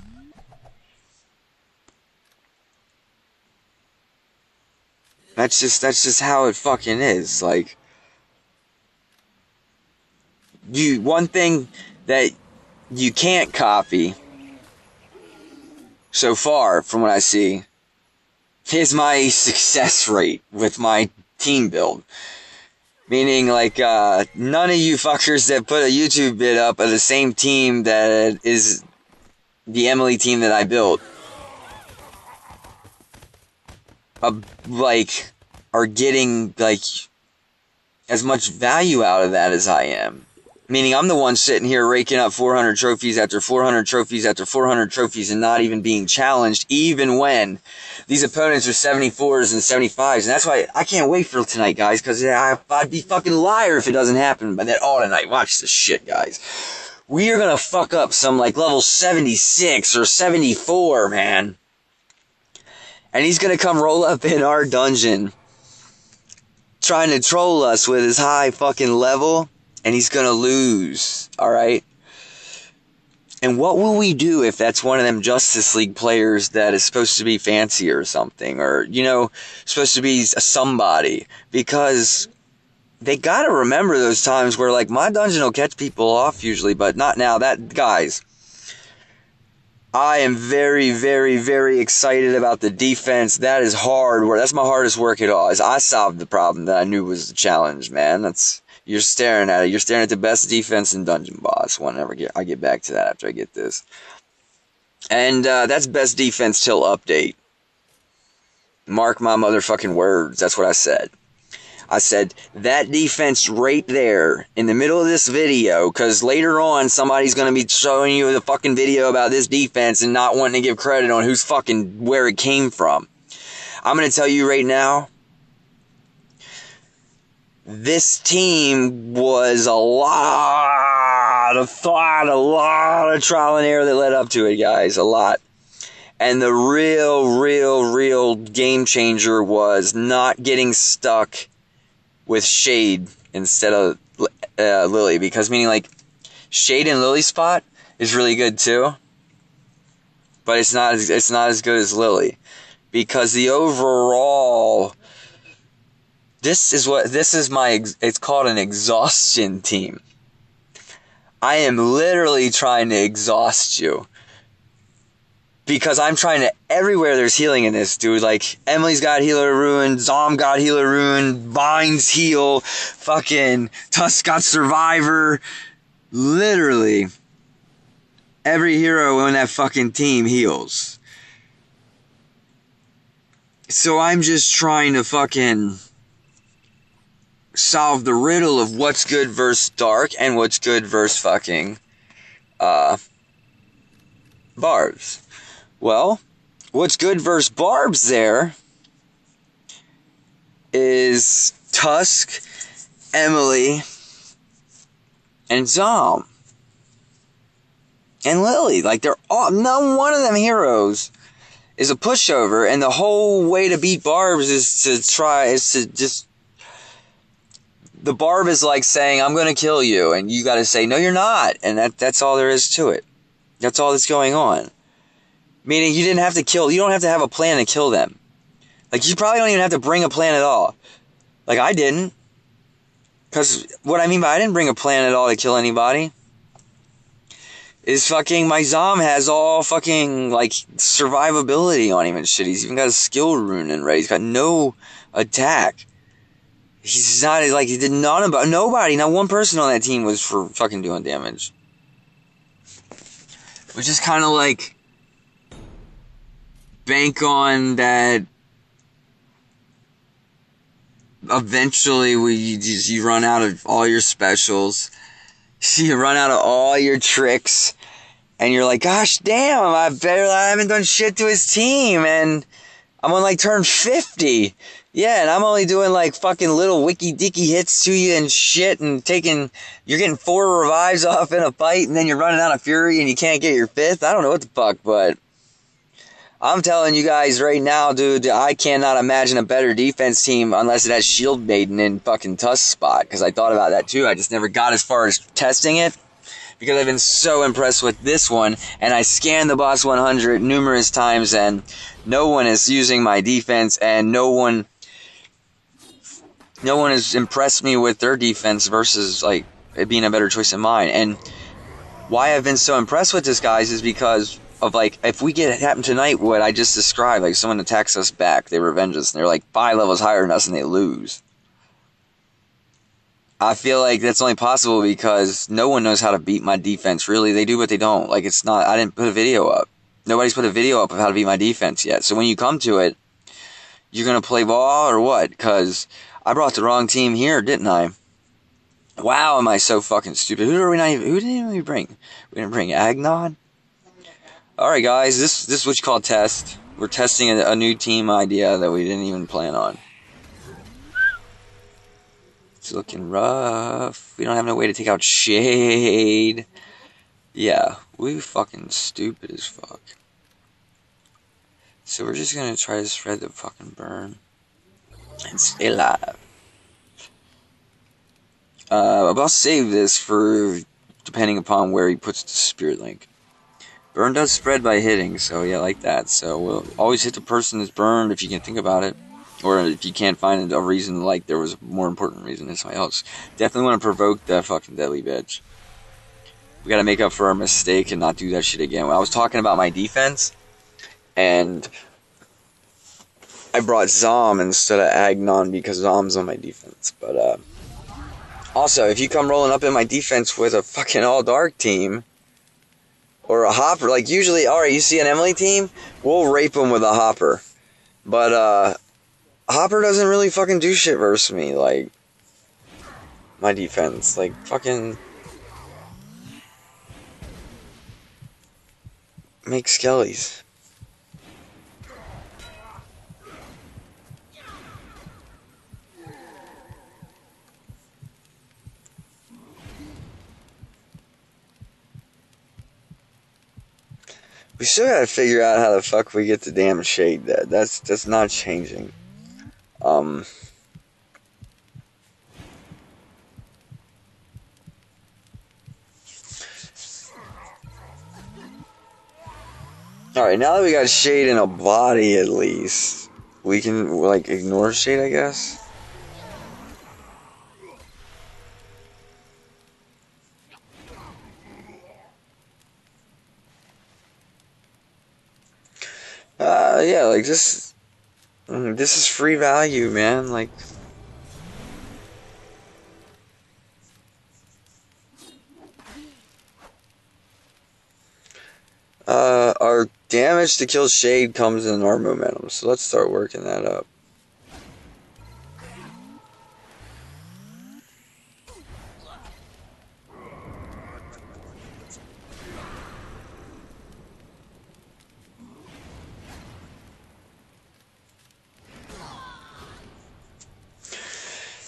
Speaker 1: that's just how it fucking is. Like, one thing that you can't copy so far from what I see is my success rate with my team build. Meaning, like, none of you fuckers that put a YouTube vid up are the same team that is the Emily team that I built. Like, are getting, like, as much value out of that as I am. Meaning, I'm the one sitting here raking up 400 trophies after 400 trophies after 400 trophies and not even being challenged, even when these opponents are 74s and 75s. And that's why I can't wait for tonight, guys, because I'd be fucking a liar if it doesn't happen by that all tonight. Watch this shit, guys. We are gonna fuck up some, like, level 76 or 74, man. And he's gonna come roll up in our dungeon trying to troll us with his high fucking level. And he's gonna lose, alright? And what will we do if that's one of them Justice League players that is supposed to be fancy or something? Or, you know, supposed to be a somebody? Because they gotta remember those times where, like, my dungeon will catch people off usually, but not now. Guys, I am very, very, very excited about the defense. That is hard work. That's my hardest work at all. Is I solved the problem that I knew was the challenge, man. You're staring at it. You're staring at the best defense in Dungeon Boss. Whenever I get back to that after I get this. And that's best defense till update. Mark my motherfucking words. That's what I said. I said, that defense right there in the middle of this video, because later on somebody's going to be showing you the fucking video about this defense and not wanting to give credit on where it came from. I'm going to tell you right now, this team was a lot of thought, a lot of trial and error that led up to it, guys, a lot. And the real game changer was not getting stuck with Shade instead of Lily, because meaning like Shade and Lily spot is really good too, but it's not as good as Lily, because the overall it's called an exhaustion team. I am literally trying to exhaust you. Because I'm trying to, everywhere there's healing in this, dude. Like, Emily's got Healer Rune, Zom got Healer Rune, Vines heal, fucking Tusk got Survivor. Literally, every hero in that fucking team heals. So I'm just trying to fucking solve the riddle of what's good versus Dark and what's good versus fucking, Barbs. Well, what's good versus Barbs there is Tusk, Emily, and Zom. And Lily. Like, they're all, not one of them heroes is a pushover, and the whole way to beat Barbs is to just... The Barb is like saying, I'm going to kill you, and you got to say, no, you're not. And that's all there is to it. That's all that's going on. Meaning you don't have to have a plan to kill them. Like, you probably don't even have to bring a plan at all. Like, I didn't. Because what I mean by I didn't bring a plan at all to kill anybody is fucking my Zom has all fucking, like, survivability on him and shit. He's even got a skill rune in red. He's got no attack. He's not, like, he did nobody, not one person on that team was for fucking doing damage. Which is kind of like... bank on that eventually you run out of all your specials, you run out of all your tricks, and you're like, gosh damn, I haven't done shit to his team, and I'm on like turn 50. Yeah, and I'm only doing like fucking little wicky-dicky hits to you and shit, and you're getting 4 revives off in a fight, and then you're running out of fury and you can't get your 5th. I don't know what the fuck, but I'm telling you guys right now, dude, I cannot imagine a better defense team unless it has Shield Maiden in fucking Tusk spot, because I thought about that too. I just never got as far as testing it, because I've been so impressed with this one, and I scanned the Boss 100 numerous times, and no one is using my defense, and no one has impressed me with their defense versus, like, it being a better choice than mine. And why I've been so impressed with this, guys, is because of, like, if we get it happen tonight, what I just described, like, someone attacks us back, they revenge us, and they're, like, 5 levels higher than us, and they lose. I feel like that's only possible because no one knows how to beat my defense, really. They do, but they don't. Like, it's not, I didn't put a video up. Nobody's put a video up of how to beat my defense yet. So when you come to it, you're gonna play ball or what? Because I brought the wrong team here, didn't I? Wow, am I so fucking stupid. Who didn't we bring? We didn't bring Agnon? Alright guys, this is what you call test. We're testing a new team idea that we didn't even plan on. It's looking rough. We don't have no way to take out Shade. Yeah, we fucking stupid as fuck. So we're just gonna try to spread the fucking burn and stay alive. I'll save this for depending upon where he puts the spirit link. Burn does spread by hitting, so yeah, like that. So we'll always hit the person that's burned if you can think about it. Or if you can't find a reason, like there was a more important reason than somebody else. Definitely want to provoke that fucking deadly bitch. We gotta make up for our mistake and not do that shit again. When I was talking about my defense, and I brought Zom instead of Agnon because Zom's on my defense. But, also, if you come rolling up in my defense with a fucking all-dark team, or a hopper, like usually, alright, you see an Emily team, we'll rape them with a hopper. But, hopper doesn't really fucking do shit versus me, like, my defense. Like, fucking make skellies. We still gotta figure out how the fuck we get the damn shade dead. That's not changing. Alright, now that we got shade in a body at least, we can, like, ignore shade, I guess? Yeah, like, this is free value, man, like... Our damage to kill shade comes in our momentum, so let's start working that up.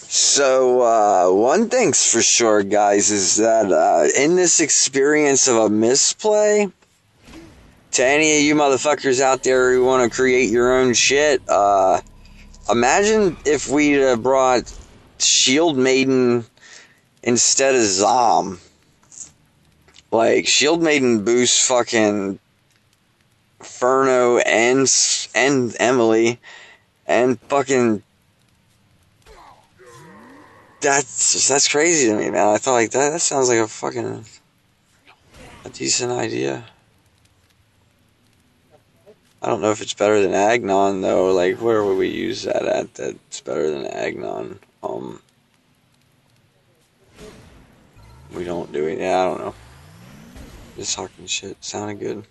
Speaker 1: So, one thing's for sure, guys, is that, in this experience of a misplay, to any of you motherfuckers out there who want to create your own shit, imagine if we'd brought Shield Maiden instead of Zom. Like, Shield Maiden boosts fucking Furno and Emily, and fucking... That's crazy to me, man. I thought, like, that sounds like a decent idea. I don't know if it's better than Agnon, though. Like, where would we use that at that's better than Agnon? We don't do it. Yeah, I don't know. Just talking shit. Sounded good.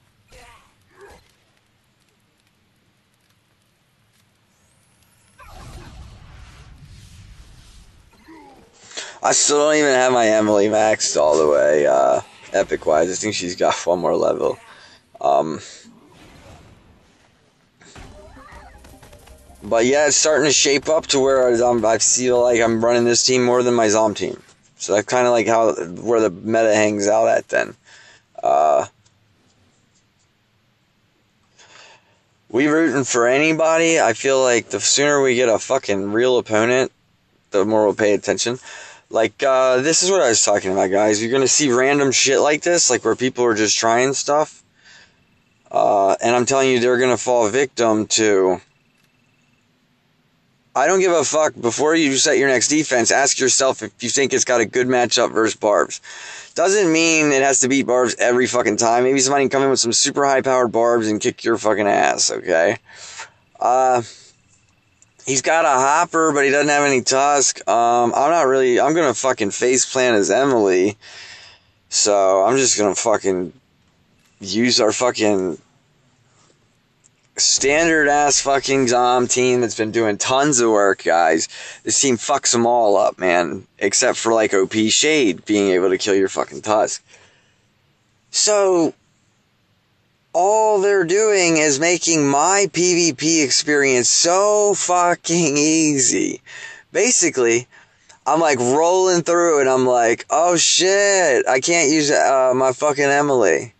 Speaker 1: I still don't even have my Emily maxed all the way, epic-wise. I think she's got one more level. But yeah, it's starting to shape up to where I feel like I'm running this team more than my Zom team. So that's kind of like where the meta hangs out at then. We rooting for anybody. I feel like the sooner we get a fucking real opponent, the more we'll pay attention. Like, this is what I was talking about, guys. You're gonna see random shit like this, like where people are just trying stuff. And I'm telling you, they're gonna fall victim to... I don't give a fuck. Before you set your next defense, ask yourself if you think it's got a good matchup versus Barbs. Doesn't mean it has to beat Barbs every fucking time. Maybe somebody can come in with some super high-powered Barbs and kick your fucking ass, okay? He's got a hopper, but he doesn't have any tusk. I'm gonna fucking faceplant as Emily. So, I'm just gonna fucking use our fucking standard-ass fucking Zom team that's been doing tons of work, guys. This team fucks them all up, man. Except for, like, OP Shade being able to kill your fucking tusk. So, all they're doing is making my PvP experience so fucking easy. Basically, I'm like rolling through and I'm like, oh shit, I can't use my fucking Emily.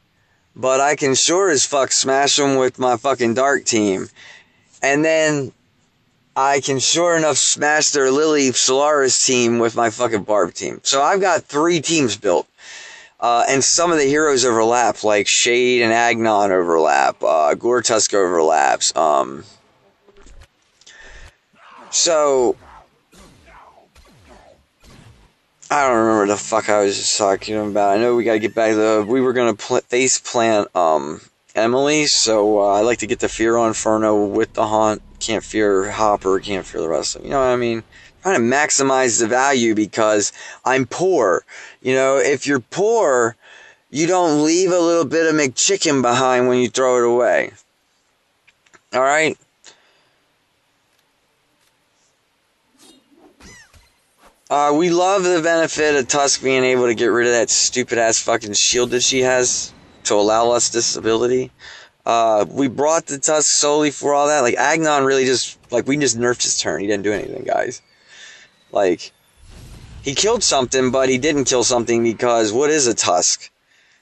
Speaker 1: But I can sure as fuck smash them with my fucking Dark team. And then I can sure enough smash their Lily Solaris team with my fucking Barb team. So I've got 3 teams built. And some of the heroes overlap, like Shade and Agnon overlap, Gortusk overlaps. So I don't remember the fuck I was just talking about. I know we gotta get back to we were gonna face plant Emily, so I like to get the fear on Inferno with the haunt. Can't fear Hopper, can't fear the rest of them. You know what I mean? Trying to maximize the value because I'm poor. You know, if you're poor, you don't leave a little bit of McChicken behind when you throw it away. Alright? We love the benefit of Tusk being able to get rid of that stupid ass fucking shield that she has to allow us this ability. We brought the Tusk solely for all that. Like, Agnon really just, like, we just nerfed his turn. He didn't do anything, guys. Like, he killed something, but he didn't kill something because what is a Tusk?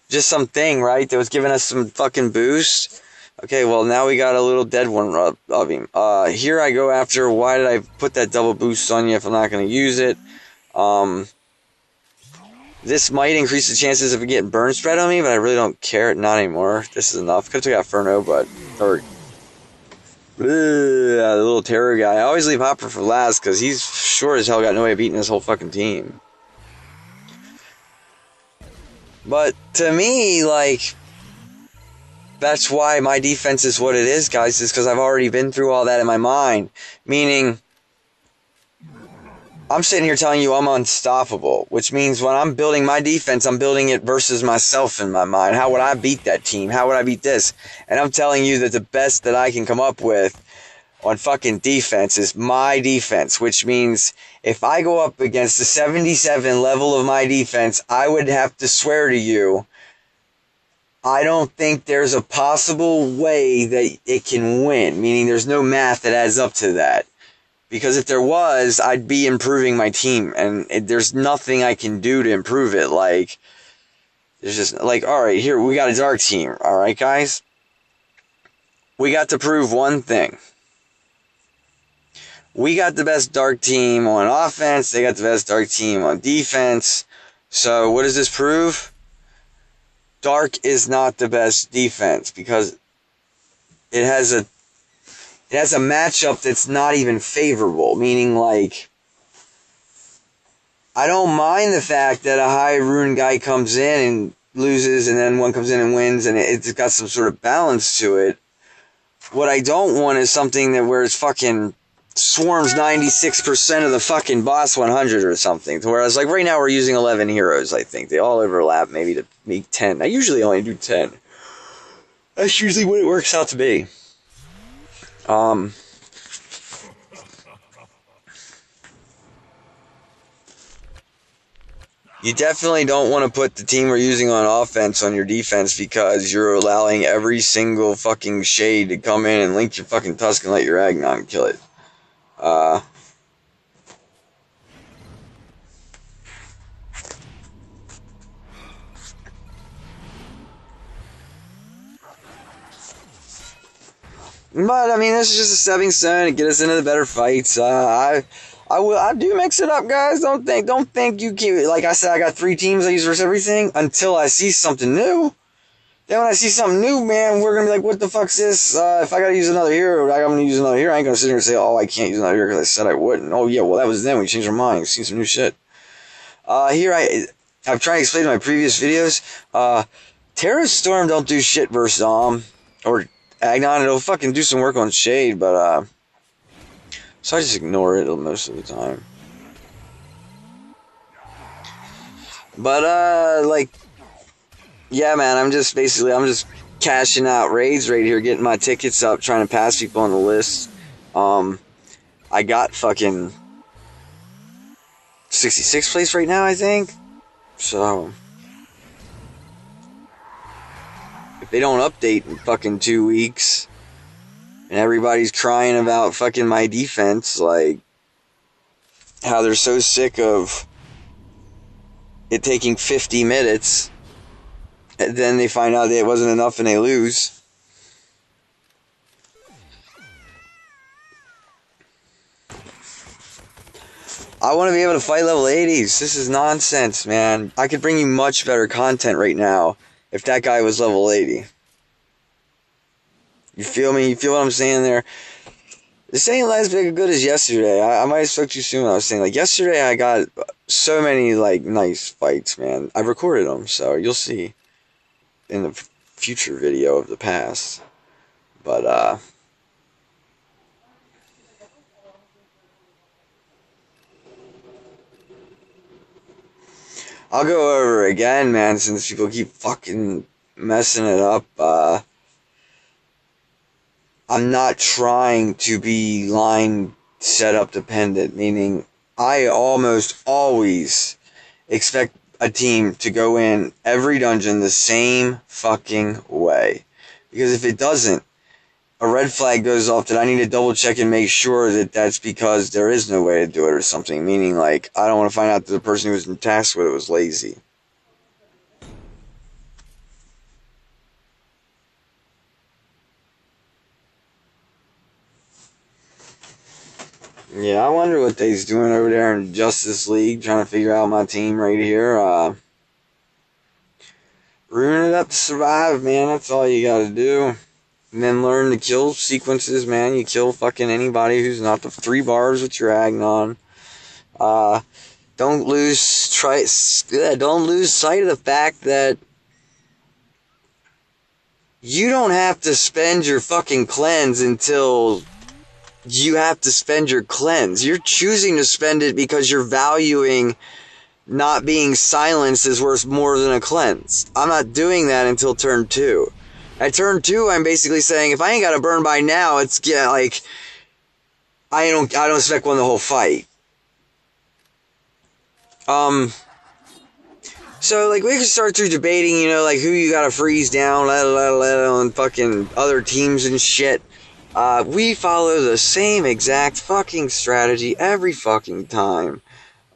Speaker 1: Just something, right? That was giving us some fucking boost. Okay, well, now we got a little dead one of him. Here I go after, why did I put that double boost on you if I'm not going to use it? This might increase the chances of getting burn spread on me, but I really don't care. Not anymore. This is enough. Could have took out Inferno, but... the little terror guy. I always leave Hopper for last, because he's sure as hell got no way of beating this whole fucking team. But, to me, like... That's why my defense is what it is, guys, is because I've already been through all that in my mind. Meaning... I'm sitting here telling you I'm unstoppable, which means when I'm building my defense, I'm building it versus myself in my mind. How would I beat that team? How would I beat this? And I'm telling you that the best that I can come up with on fucking defense is my defense, which means if I go up against the 77 level of my defense, I would have to swear to you, I don't think there's a possible way that it can win, meaning there's no math that adds up to that. Because if there was, I'd be improving my team, and there's nothing I can do to improve it. Like, there's just, like, alright, here, we got a dark team, alright, guys? We got to prove one thing. We got the best dark team on offense, they got the best dark team on defense. So, what does this prove? Dark is not the best defense, because it has a matchup that's not even favorable, meaning, like, I don't mind the fact that a high rune guy comes in and loses, and then one comes in and wins, and it's got some sort of balance to it. What I don't want is something that where it's fucking swarms 96% of the fucking boss 100 or something. Whereas, like, right now we're using 11 heroes, I think. They all overlap, maybe to make 10. I usually only do 10. That's usually what it works out to be. You definitely don't want to put the team we're using on offense on your defense because you're allowing every single fucking shade to come in and link your fucking Tusk and let your Agnon kill it. But, I mean, this is just a stepping stone to get us into the better fights. I do mix it up, guys. Don't think you keep, like I said, I got 3 teams I use versus everything until I see something new. Then when I see something new, man, we're gonna be like, what the fuck's this? If I gotta use another hero, I'm gonna use another hero. I ain't gonna sit here and say, oh, I can't use another hero because I said I wouldn't. Oh, yeah, well, that was then. We changed our mind. We've seen some new shit. Here I've tried to explain in my previous videos. Terra's Storm don't do shit versus or Agnon. It'll fucking do some work on Shade, but, so I just ignore it most of the time. But, like, yeah, man, I'm just cashing out raids right here, getting my tickets up, trying to pass people on the list. I got fucking 66th place right now, I think. So, if they don't update in fucking 2 weeks, and everybody's crying about fucking my defense, like, how they're so sick of it taking 50 minutes, and then they find out that it wasn't enough and they lose. I want to be able to fight level 80s. This is nonsense, man. I could bring you much better content right now if that guy was level 80. You feel me? You feel what I'm saying there? This ain't as big as good as yesterday. I might have spoke too soon when I was saying, like, yesterday I got so many, like, nice fights, man. I recorded them, so you'll see in the future video of the past. But, I'll go over it again, man, since people keep fucking messing it up. I'm not trying to be line setup dependent, meaning I almost always expect a team to go in every dungeon the same fucking way. Because if it doesn't, a red flag goes off that I need to double check and make sure that that's because there is no way to do it or something. Meaning, like, I don't want to find out that the person who was tasked with it was lazy. Yeah, I wonder what they's doing over there in Justice League, trying to figure out my team right here. Ruin it up to survive, man. That's all you gotta do. And then learn the kill sequences, man. You kill fucking anybody who's not the 3 bars with your Agnon. Don't lose sight of the fact that you don't have to spend your fucking cleanse until you have to spend your cleanse. You're choosing to spend it because you're valuing not being silenced is worth more than a cleanse. I'm not doing that until turn 2. At turn 2, I'm basically saying, if I ain't got a burn by now, it's, yeah, like, I don't expect one the whole fight. So, like, we can start through debating, you know, like, who you gotta freeze down, let on fucking other teams and shit. We follow the same exact fucking strategy every fucking time.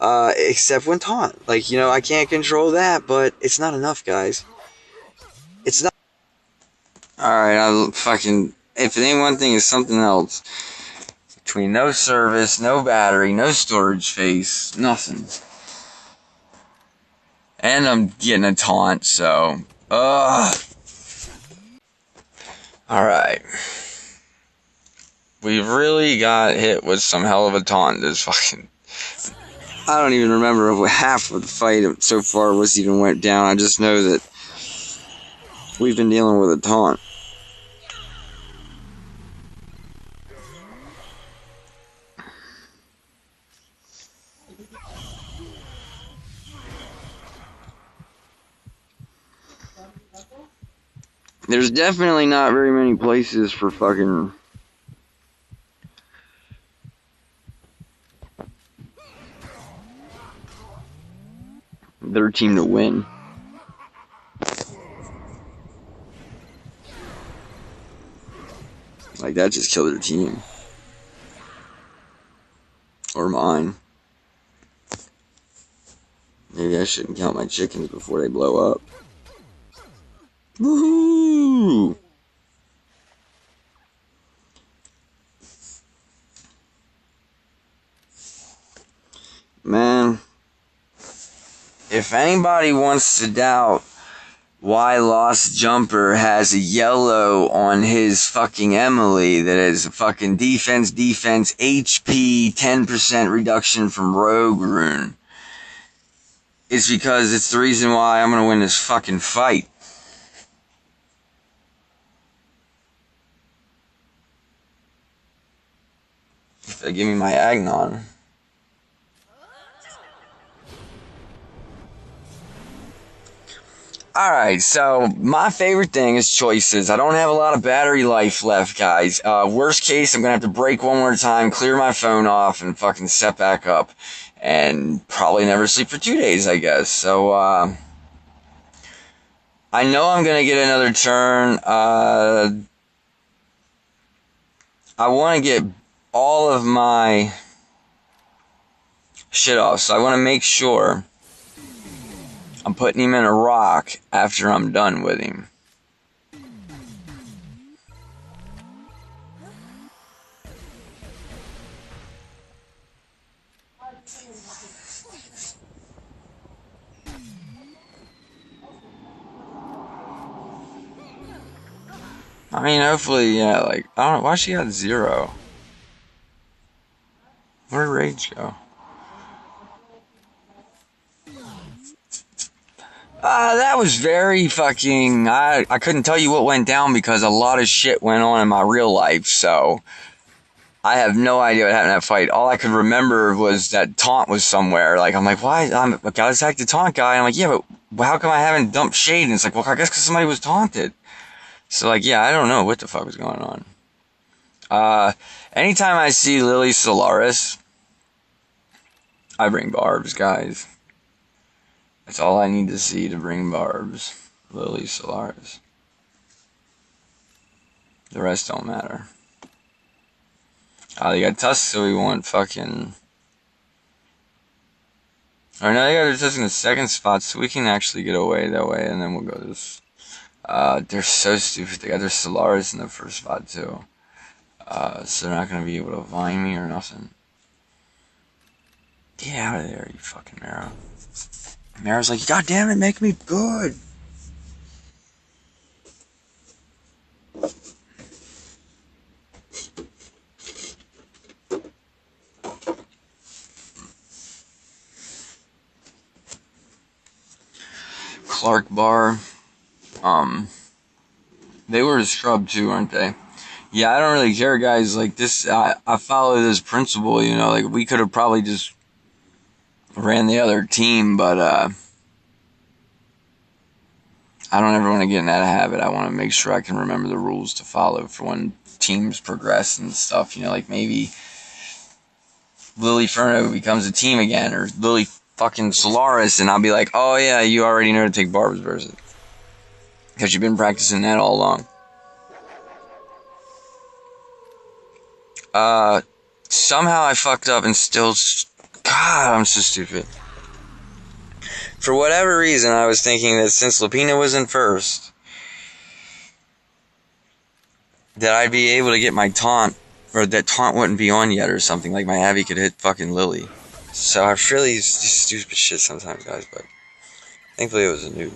Speaker 1: Except when taunt. Like, you know, I can't control that, but it's not enough, guys. It's not. Alright, if it ain't one thing, it's something else. Between no service, no battery, no storage face, nothing. And I'm getting a taunt, so. Alright. We really got hit with some hell of a taunt this fucking. I don't even remember what half of the fight so far was even went down. I just know that we've been dealing with a taunt. There's definitely not very many places for fucking their team to win. Like, that just killed their team. Or mine. Maybe I shouldn't count my chickens before they blow up. Woohoo! Man, if anybody wants to doubt why Lost Jumper has a yellow on his fucking Emily that is a fucking defense, HP, 10% reduction from Rogue Rune, it's because it's the reason why I'm gonna win this fucking fight. If they give me my Agnon. Alright, so my favorite thing is choices. I don't have a lot of battery life left, guys. Worst case, I'm gonna have to break one more time, clear my phone off, and fucking set back up. And probably never sleep for 2 days, I guess. So, I know I'm gonna get another turn. I want to get all of my shit off, so I want to make sure I'm putting him in a rock after I'm done with him. I mean, hopefully, yeah, like, I don't know, why she got 0? rage go? That was very fucking... I couldn't tell you what went down because a lot of shit went on in my real life, so... I have no idea what happened in that fight. All I could remember was that Taunt was somewhere. Like, I'm like, why? I gotta attack the Taunt guy. And I'm like, yeah, but how come I haven't dumped Shade? And it's like, well, I guess because somebody was taunted. So, like, yeah, I don't know what the fuck was going on. Anytime I see Lily Solaris, I bring barbs, guys. That's all I need to see to bring barbs. Lily Solaris. The rest don't matter. Oh, they got Tusk, so we want fucking... Or no, they got Tusk in the second spot, so we can actually get away that way, and then we'll go this... they're so stupid. They got their Solaris in the first spot, too. So they're not gonna be able to vine me or nothing. Get out of there, you fucking Mara. Mara's like, God damn it, make me good! Clark Bar, they were a scrub too, aren't they? Yeah, I don't really care, guys. Like this, I follow this principle, you know. Like we could have probably just ran the other team, but I don't ever want to get in that habit. I want to make sure I can remember the rules to follow for when teams progress and stuff. You know, like maybe Lily Furno becomes a team again, or Lily fucking Solaris, and I'll be like, oh yeah, you already know to take barbs versus, because you've been practicing that all along. Somehow I fucked up and still, God, I'm so stupid. For whatever reason, I was thinking that since Lupina was in first, that I'd be able to get my taunt, or that taunt wouldn't be on yet or something, like my Abby could hit fucking Lily. So I really do stupid shit sometimes, guys, but thankfully it was a noob.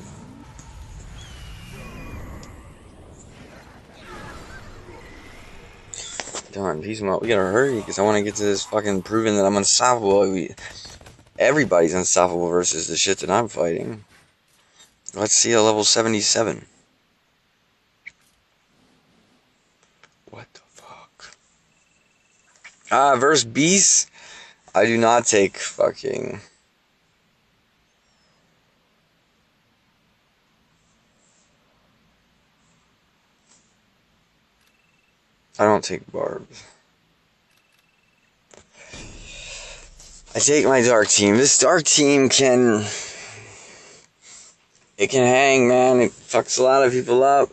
Speaker 1: Darn, peace out. We gotta hurry, because I want to get to this fucking proving that I'm unstoppable. Everybody's unstoppable versus the shit that I'm fighting. Let's see a level 77. What the fuck? Versus Beast, I do not take fucking... I don't take barbs. I take my dark team. This dark team can... It can hang, man. It fucks a lot of people up.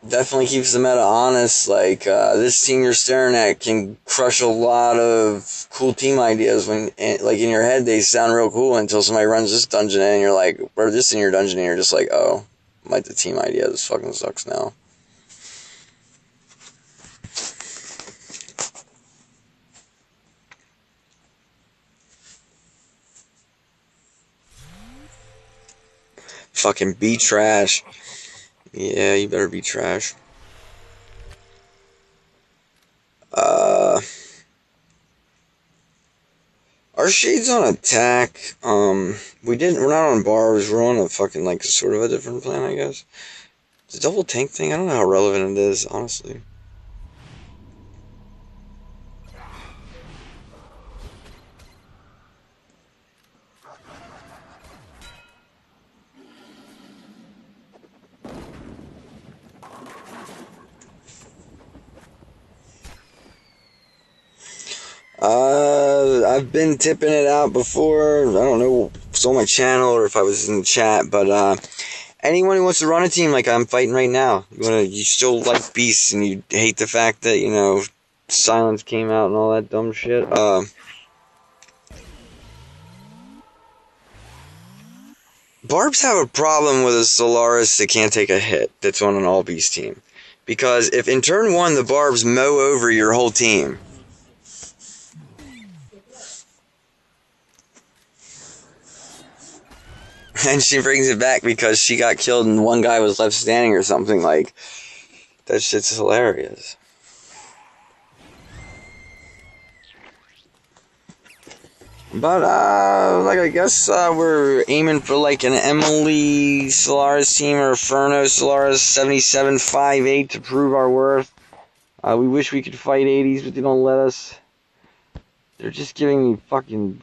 Speaker 1: Definitely keeps the meta honest. Like, this team you're staring at can crush a lot of cool team ideas when, like, in your head they sound real cool until somebody runs this dungeon in and you're like, or this in your dungeon and you're just like, oh, like the team idea, this fucking sucks now. Fucking be trash. Yeah, you better be trash. Our Shade's on attack. We're not on bars, we're on a fucking, like, sort of a different plan, I guess. The double tank thing, I don't know how relevant it is, honestly. I've been tipping it out before. I don't know if it's on my channel or if I was in the chat, but anyone who wants to run a team like I'm fighting right now, you still like beasts and you hate the fact that, you know, Silence came out and all that dumb shit. Barbs have a problem with a Solaris that can't take a hit that's on an all beast team, because if in turn 1 the Barbs mow over your whole team, and she brings it back because she got killed and one guy was left standing or something, like, that shit's hilarious. But, like, I guess, we're aiming for, like, an Emily Solaris team or a Furno Solaris 7758 to prove our worth. We wish we could fight 80s, but they don't let us. They're just giving me fucking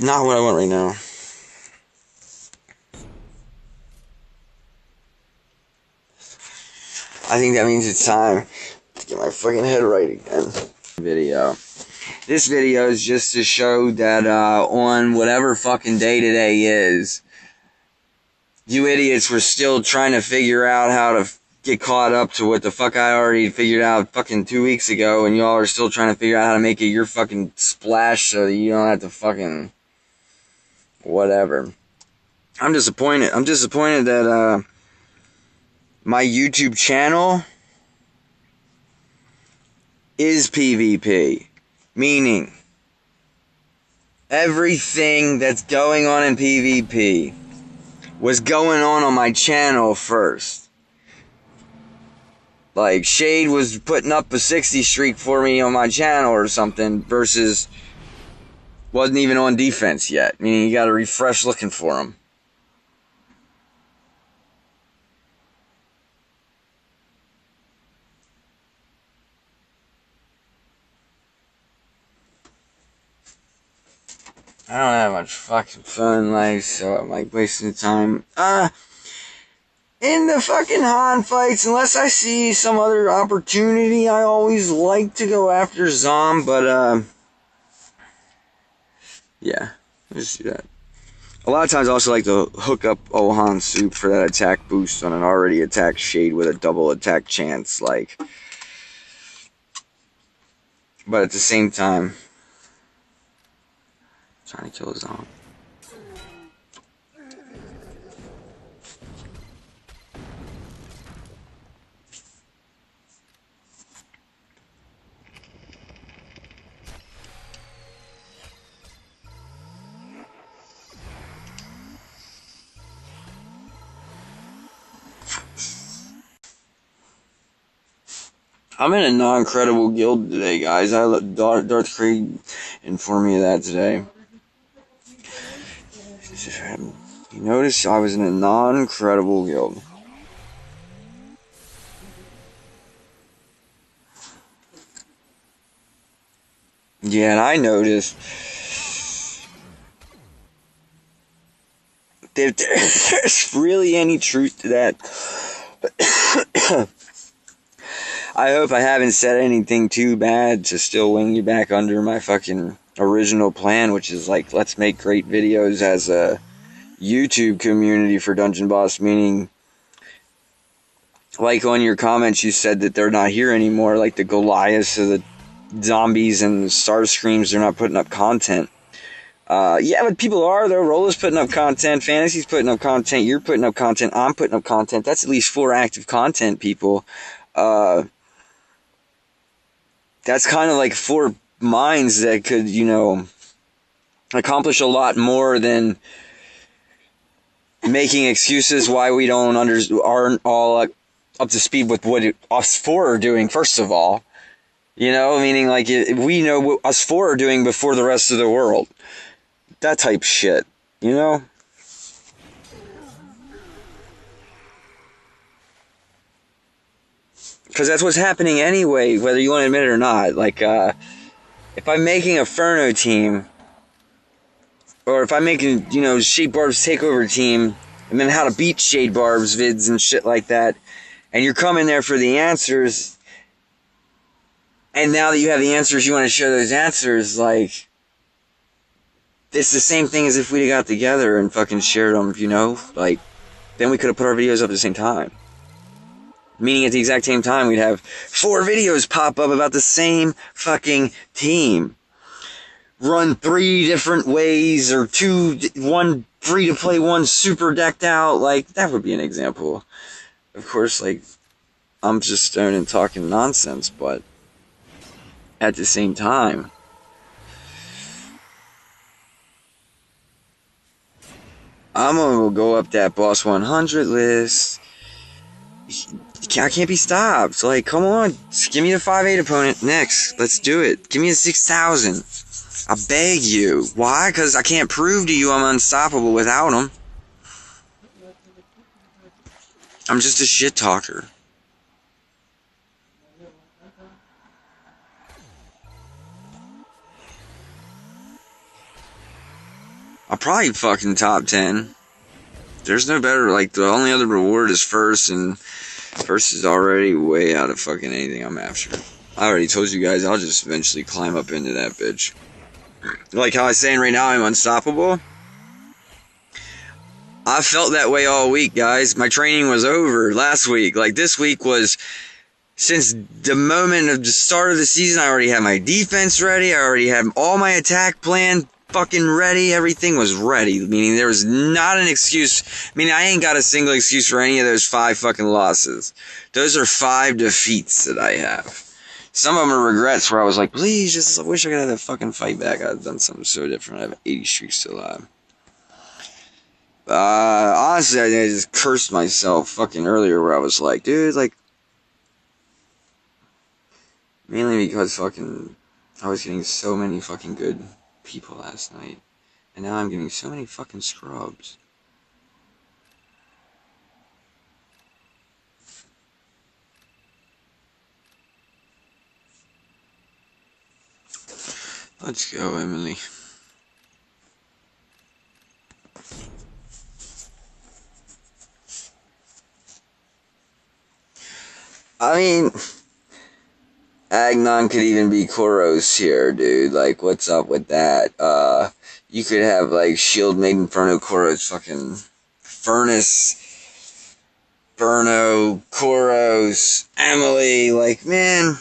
Speaker 1: not what I want right now. I think that means it's time to get my fucking head right again. Video. This video is just to show that on whatever fucking day today is, you idiots were still trying to figure out how to get caught up to what the fuck I already figured out fucking 2 weeks ago, and y'all are still trying to figure out how to make it your fucking splash so that you don't have to fucking whatever. I'm disappointed. I'm disappointed that my YouTube channel is PvP. Meaning, everything that's going on in PvP was going on my channel first. Like, Shade was putting up a 60 streak for me on my channel or something, versus wasn't even on defense yet. Meaning, you gotta refresh looking for him. I don't have much fucking fun life, so I'm like wasting time. In the fucking Han fights, unless I see some other opportunity, I always like to go after Zom, but yeah, just do that. A lot of times I also like to hook up Ohan Soup for that attack boost on an already attacked Shade with a double attack chance, like. But at the same time, trying to kill Zom. I'm in a non-credible guild today, guys. I let Darth Craig inform me of that today. You notice I was in a non-credible guild. Yeah, and I noticed if there's really any truth to that. I hope I haven't said anything too bad to still wing you back under my fucking original plan, which is like, let's make great videos as a YouTube community for Dungeon Boss, meaning, like on your comments you said that they're not here anymore, like the Goliaths or the zombies and the Starscreams, they're not putting up content. Yeah, but people are, though. Rolla's putting up content, Fantasy's putting up content, you're putting up content, I'm putting up content. That's at least 4 active content people. That's kind of like 4 minds that could, you know, accomplish a lot more than making excuses why we aren't all up to speed with what us 4 are doing, first of all. You know, meaning like we know what us 4 are doing before the rest of the world. That type shit, you know? Because that's what's happening anyway, whether you want to admit it or not. Like, if I'm making a Furno team, or if I'm making, you know, Shade Barb's takeover team, and then how to beat Shade Barb's vids and shit like that, and you're coming there for the answers, and now that you have the answers, you want to share those answers, like, it's the same thing as if we'd got together and fucking shared them, you know? Like, then we could have put our videos up at the same time. Meaning at the exact same time, we'd have 4 videos pop up about the same fucking team. Run 3 different ways, or 1 free to play, 1 super decked out. Like, that would be an example. Of course, like, I'm just stoned and talking nonsense, but at the same time, I'm gonna go up that Boss 100 list. I can't be stopped. So, like, come on. Just give me the 5-8 opponent next. Let's do it. Give me a 6,000. I beg you. Why? Because I can't prove to you I'm unstoppable without them. I'm just a shit talker. I'll probably fucking top 10. There's no better, like, the only other reward is first, and first is already way out of fucking anything I'm after. I already told you guys, I'll just eventually climb up into that bitch. Like how I was saying right now, I'm unstoppable. I felt that way all week, guys. My training was over last week. Like, this week was, since the moment of the start of the season, I already had my defense ready. I already had all my attack plan fucking ready. Everything was ready. Meaning there was not an excuse. Meaning I ain't got a single excuse for any of those 5 fucking losses. Those are 5 defeats that I have. Some of them are regrets where I was like, please, just I wish I could have that fucking fight back. I've done something so different. I have 80 streaks still alive. Honestly, I just cursed myself fucking earlier where I was like, dude, like, mainly because fucking, I was getting so many fucking good people last night. And now I'm getting so many fucking scrubs. Let's go, Emily. I mean, Agnon could even be Koros here, dude. Like, what's up with that? You could have, like, Shield Maiden, Inferno, Koros, fucking Furnace, Burno, Koros, Emily. Like, man,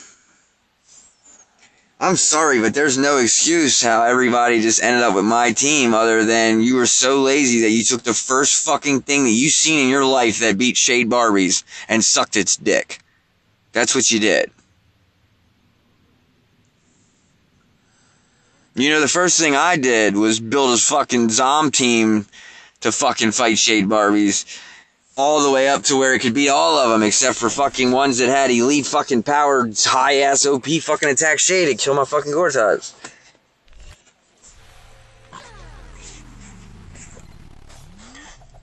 Speaker 1: I'm sorry, but there's no excuse how everybody just ended up with my team other than you were so lazy that you took the first fucking thing that you've seen in your life that beat Shade Barbies and sucked its dick. That's what you did. You know, the first thing I did was build a fucking Zom team to fucking fight Shade Barbies. All the way up to where it could beat all of them, except for fucking ones that had elite fucking power, high-ass OP fucking attack Shade to kill my fucking Gortaz.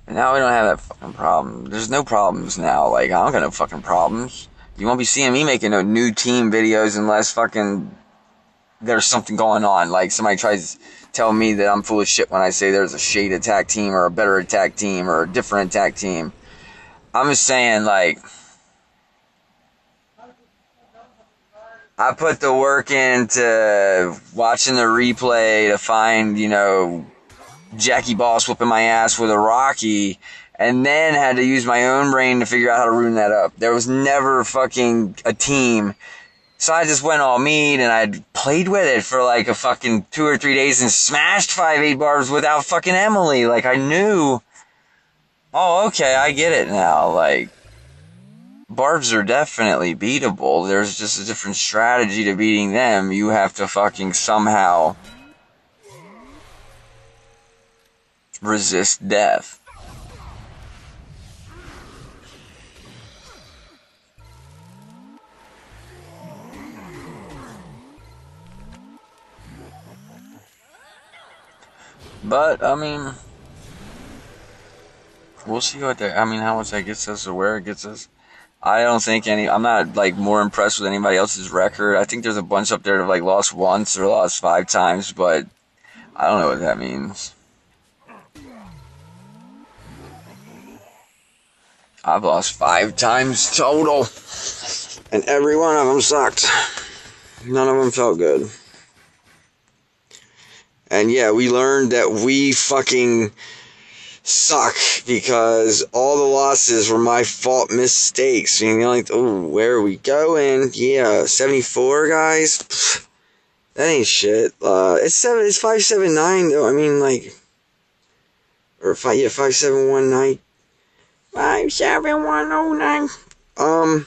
Speaker 1: And now we don't have that fucking problem. There's no problems now. Like, I don't got no fucking problems. You won't be seeing me making no new team videos unless fucking there's something going on. Like, somebody tries to tell me that I'm full of shit when I say there's a Shade attack team or a better attack team or a different attack team. I'm just saying, like, I put the work into watching the replay to find, you know, Jackie Boss whooping my ass with a Rocky, and then had to use my own brain to figure out how to ruin that up. There was never fucking a team. So I just went all meat, and I played with it for like a fucking 2 or 3 days and smashed 5-8 barbs without fucking Emily. Like, I knew, oh, okay, I get it now. Like, barbs are definitely beatable. There's just a different strategy to beating them. You have to fucking somehow resist death. But, I mean, we'll see what that, I mean, how much that gets us or where it gets us. I don't think I'm not, like, more impressed with anybody else's record. I think there's a bunch up there that have, like, lost once or lost 5 times, but I don't know what that means. I've lost 5 times total, and every one of them sucked. None of them felt good. And yeah, we learned that we fucking suck because all the losses were my fault mistakes. You know, like, oh, where are we going? Yeah, 74, guys. Pfft, that ain't shit. It's 579 though. I mean, like, or 5719. 57109.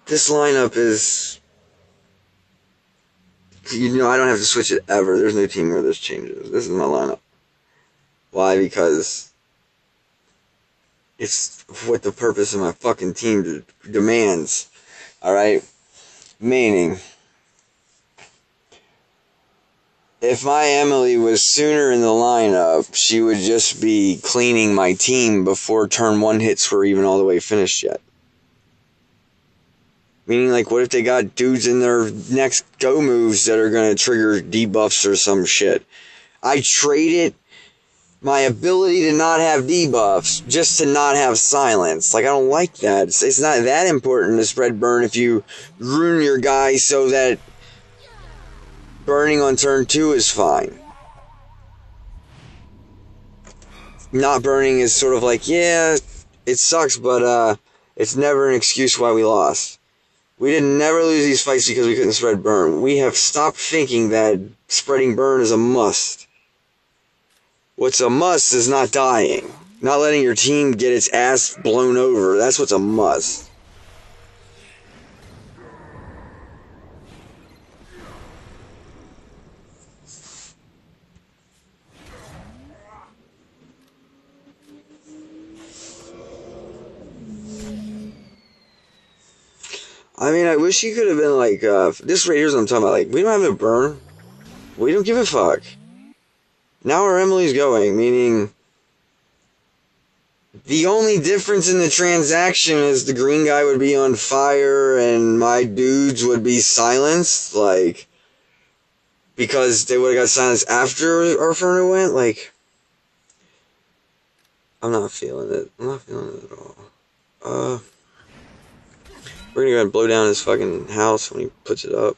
Speaker 1: This lineup is, you know, I don't have to switch it ever. There's no team where this changes. This is my lineup. Why? Because it's what the purpose of my fucking team demands. Alright? Meaning, if my Emily was sooner in the lineup, she would just be cleaning my team before turn 1 hits were even all the way finished yet. Meaning, like, what if they got dudes in their next go moves that are going to trigger debuffs or some shit? I traded my ability to not have debuffs just to not have silence. Like, I don't like that. It's not that important to spread burn if you ruin your guy so that burning on turn 2 is fine. Not burning is sort of like, yeah, it sucks, but it's never an excuse why we lost. We didn't never lose these fights because we couldn't spread burn. We have stopped thinking that spreading burn is a must. What's a must is not dying. Not letting your team get its ass blown over. That's what's a must. I mean, I wish you could have been like, this right here's what I'm talking about. Like, we don't have a burn. We don't give a fuck. Now our Emily's going, meaning the only difference in the transaction is the green guy would be on fire and my dudes would be silenced, like, because they would have got silenced after our Inferno went. Like, I'm not feeling it. I'm not feeling it at all. We're gonna go ahead and blow down his fucking house when he puts it up.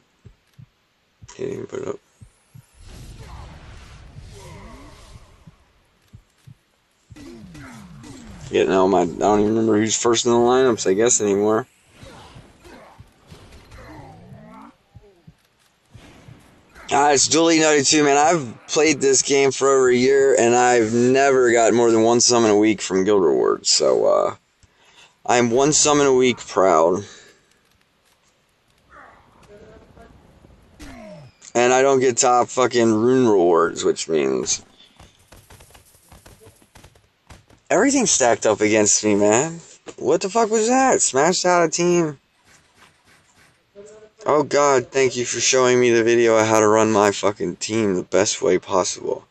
Speaker 1: He didn't even put it up. Yeah, no, I don't even remember who's first in the lineups, I guess, anymore. It's duly noted too, man. I've played this game for over a year, and I've never got more than 1 summon a week from guild rewards. So, I'm 1 summon a week proud. And I don't get top fucking rune rewards, which means everything's stacked up against me, man. What the fuck was that? Smashed out a team. Oh god, thank you for showing me the video of how to run my fucking team the best way possible.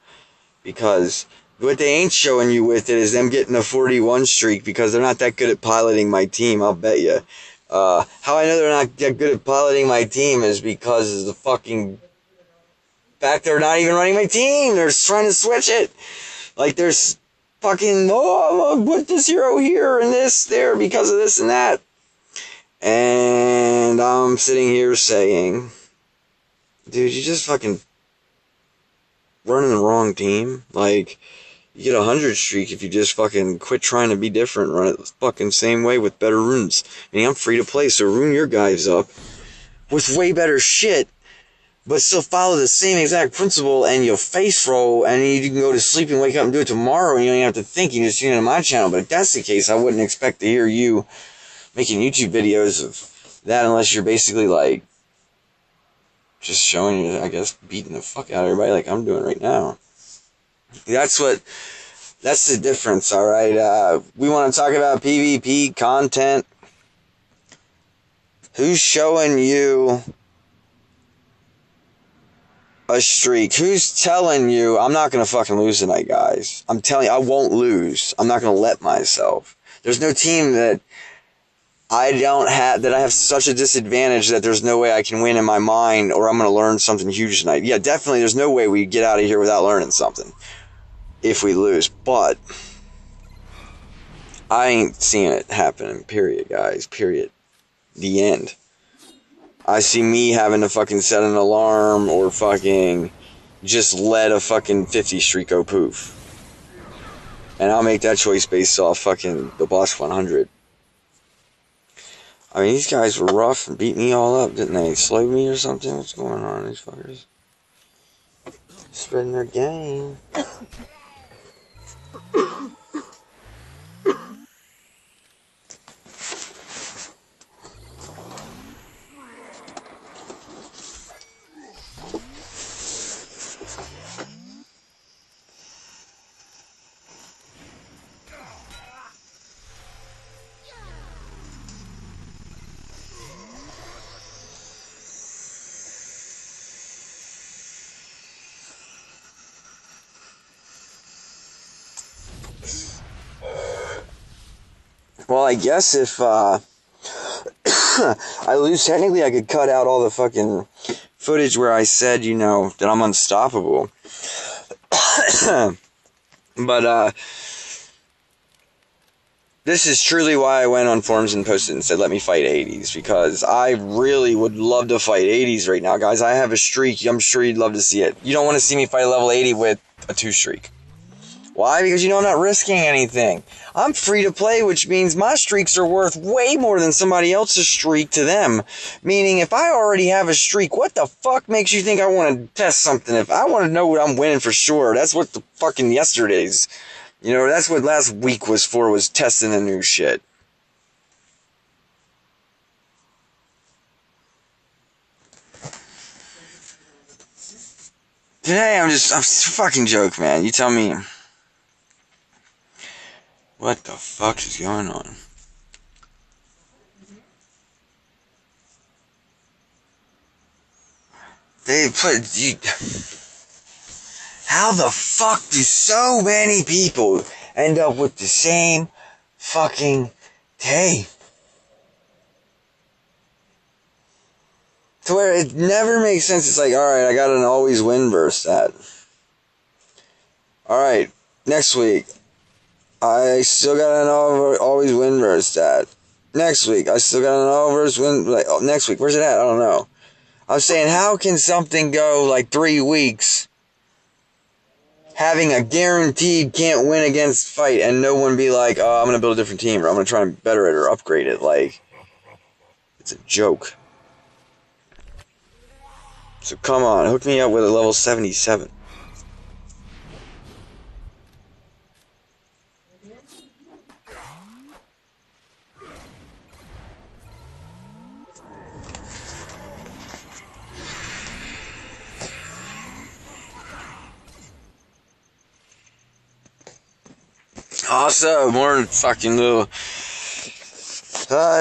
Speaker 1: Because what they ain't showing you with it is them getting a 41 streak because they're not that good at piloting my team, I'll bet you. How I know they're not that good at piloting my team is because of the fucking fact they're not even running my team. They're trying to switch it. Like, there's fucking, oh, put this hero here and this there because of this and that. And I'm sitting here saying, dude, you just fucking running the wrong team. Like, you get a 100 streak if you just fucking quit trying to be different. Run it the fucking same way with better runes. I mean, I'm free to play, so rune your guys up with way better shit, but still follow the same exact principle, and you'll face roll, and you can go to sleep and wake up and do it tomorrow, and you don't even have to think. You just tune in on my channel. But if that's the case, I wouldn't expect to hear you making YouTube videos of that unless you're basically, like, just showing you, I guess, beating the fuck out of everybody like I'm doing right now. That's the difference, alright? We want to talk about PvP content. Who's showing you a streak? Who's telling you I'm not going to fucking lose tonight, guys? I'm telling you, I won't lose. I'm not going to let myself. There's no team that I have such a disadvantage that there's no way I can win in my mind, or I'm going to learn something huge tonight. Yeah, definitely there's no way we get out of here without learning something if we lose, but I ain't seeing it happen, period, guys, period. The end. I see me having to fucking set an alarm or fucking just let a fucking 50 streak go poof. And I'll make that choice based off fucking the boss 100. I mean, these guys were rough and beat me all up, didn't they? Slowed me or something? What's going on, these fuckers? Spreading their game. I guess if I lose, technically I could cut out all the fucking footage where I said, you know, that I'm unstoppable. But, this is truly why I went on forums and posted and said, let me fight 80s, because I really would love to fight 80s right now, guys. I have a streak. I'm sure you'd love to see it. You don't want to see me fight a level 80 with a 2 streak. Why? Because you know I'm not risking anything. I'm free to play, which means my streaks are worth way more than somebody else's streak to them. Meaning, if I already have a streak, what the fuck makes you think I want to test something? If I want to know what I'm winning for sure, that's what the fucking yesterday's... You know, that's what last week was for, was testing the new shit. Today, I'm just a fucking joke, man. You tell me. What the fuck is going on? They put you. How the fuck do so many people end up with the same fucking tape? To where it never makes sense. It's like, alright, I got an always win burst stat. Alright, next week, I still got an always win burst stat. Next week, I still got an always win. Like, oh, next week, where's it at? I don't know. I'm saying, how can something go like 3 weeks having a guaranteed can't win against fight and no one be like, oh, I'm going to build a different team, or I'm going to try and better it or upgrade it? Like, it's a joke. So come on, hook me up with a level 77. Also, more fucking little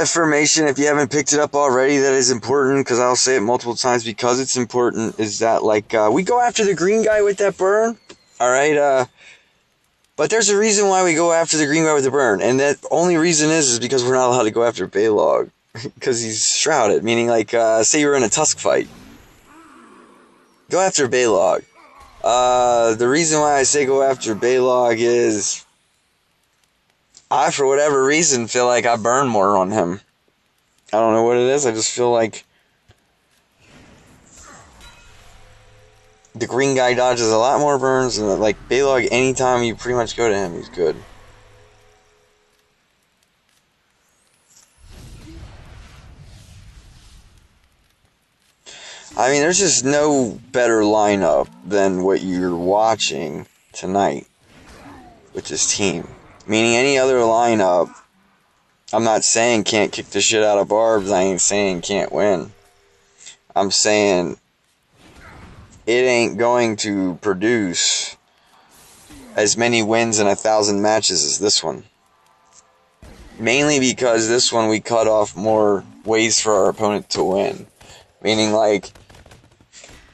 Speaker 1: information, if you haven't picked it up already, that is important, because I'll say it multiple times because it's important, is that, like, we go after the green guy with that burn, alright, but there's a reason why we go after the green guy with the burn, and that only reason is because we're not allowed to go after Baylog, because he's shrouded, meaning, like, say you're in a Tusk fight. Go after Baylog. The reason why I say go after Baylog is I, for whatever reason, feel like I burn more on him. I don't know what it is, I just feel like the green guy dodges a lot more burns, and like Baylog, anytime you pretty much go to him, he's good. I mean, there's just no better lineup than what you're watching tonight with this team. Meaning any other lineup, I'm not saying can't kick the shit out of Barbs, I ain't saying can't win. I'm saying it ain't going to produce as many wins in 1,000 matches as this one. Mainly because this one we cut off more ways for our opponent to win. Meaning, like,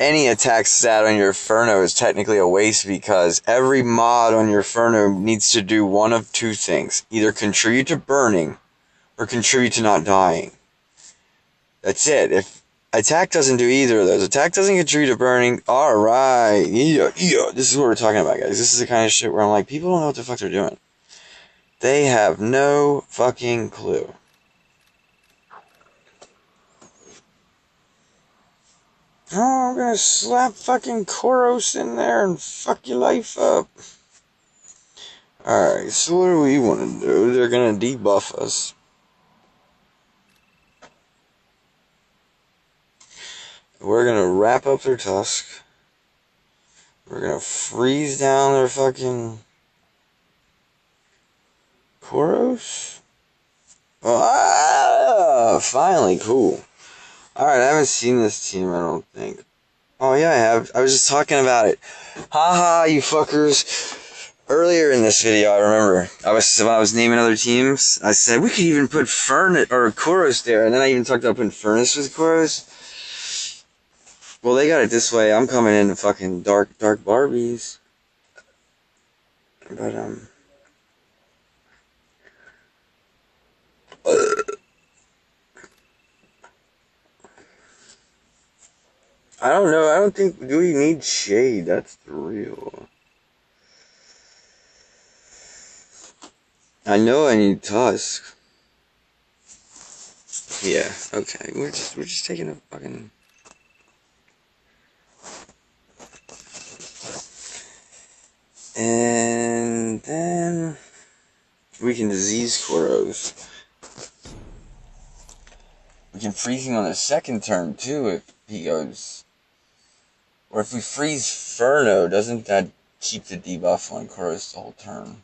Speaker 1: any attack stat on your Inferno is technically a waste, because every mod on your Inferno needs to do one of two things. Either contribute to burning, or contribute to not dying. That's it. If attack doesn't do either of those, attack doesn't contribute to burning, alright, yeah, this is what we're talking about, guys. This is the kind of shit where I'm like, people don't know what the fuck they're doing. They have no fucking clue. Oh, I'm gonna slap fucking Koros in there and fuck your life up. Alright, so what do we want to do? They're gonna debuff us. We're gonna wrap up their Tusk. We're gonna freeze down their fucking Koros. Ah, finally, cool. Alright, I haven't seen this team, I don't think. Oh yeah, I have. I was just talking about it. Haha, you fuckers. Earlier in this video, I remember, when I was naming other teams, I said we could even put Furnace or Koros there, and then I even talked about putting Furnace with Koros. Well, they got it this way. I'm coming in fucking dark Barbies. But, I don't know. I don't think... Do we need shade? That's the real... I know I need tusk. Yeah, okay. We're just taking a fucking... And then... we can disease Koros. We can freeze him on the second turn, too, if he goes... Or if we freeze Furno, doesn't that keep the debuff on Koros the whole turn?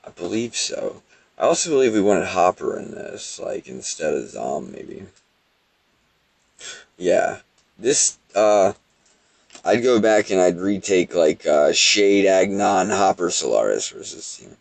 Speaker 1: I believe so. I also believe we wanted Hopper in this, like, instead of Zom, maybe. Yeah. This, I'd go back and I'd retake, like, Shade, Agnon, Hopper, Solaris versus team.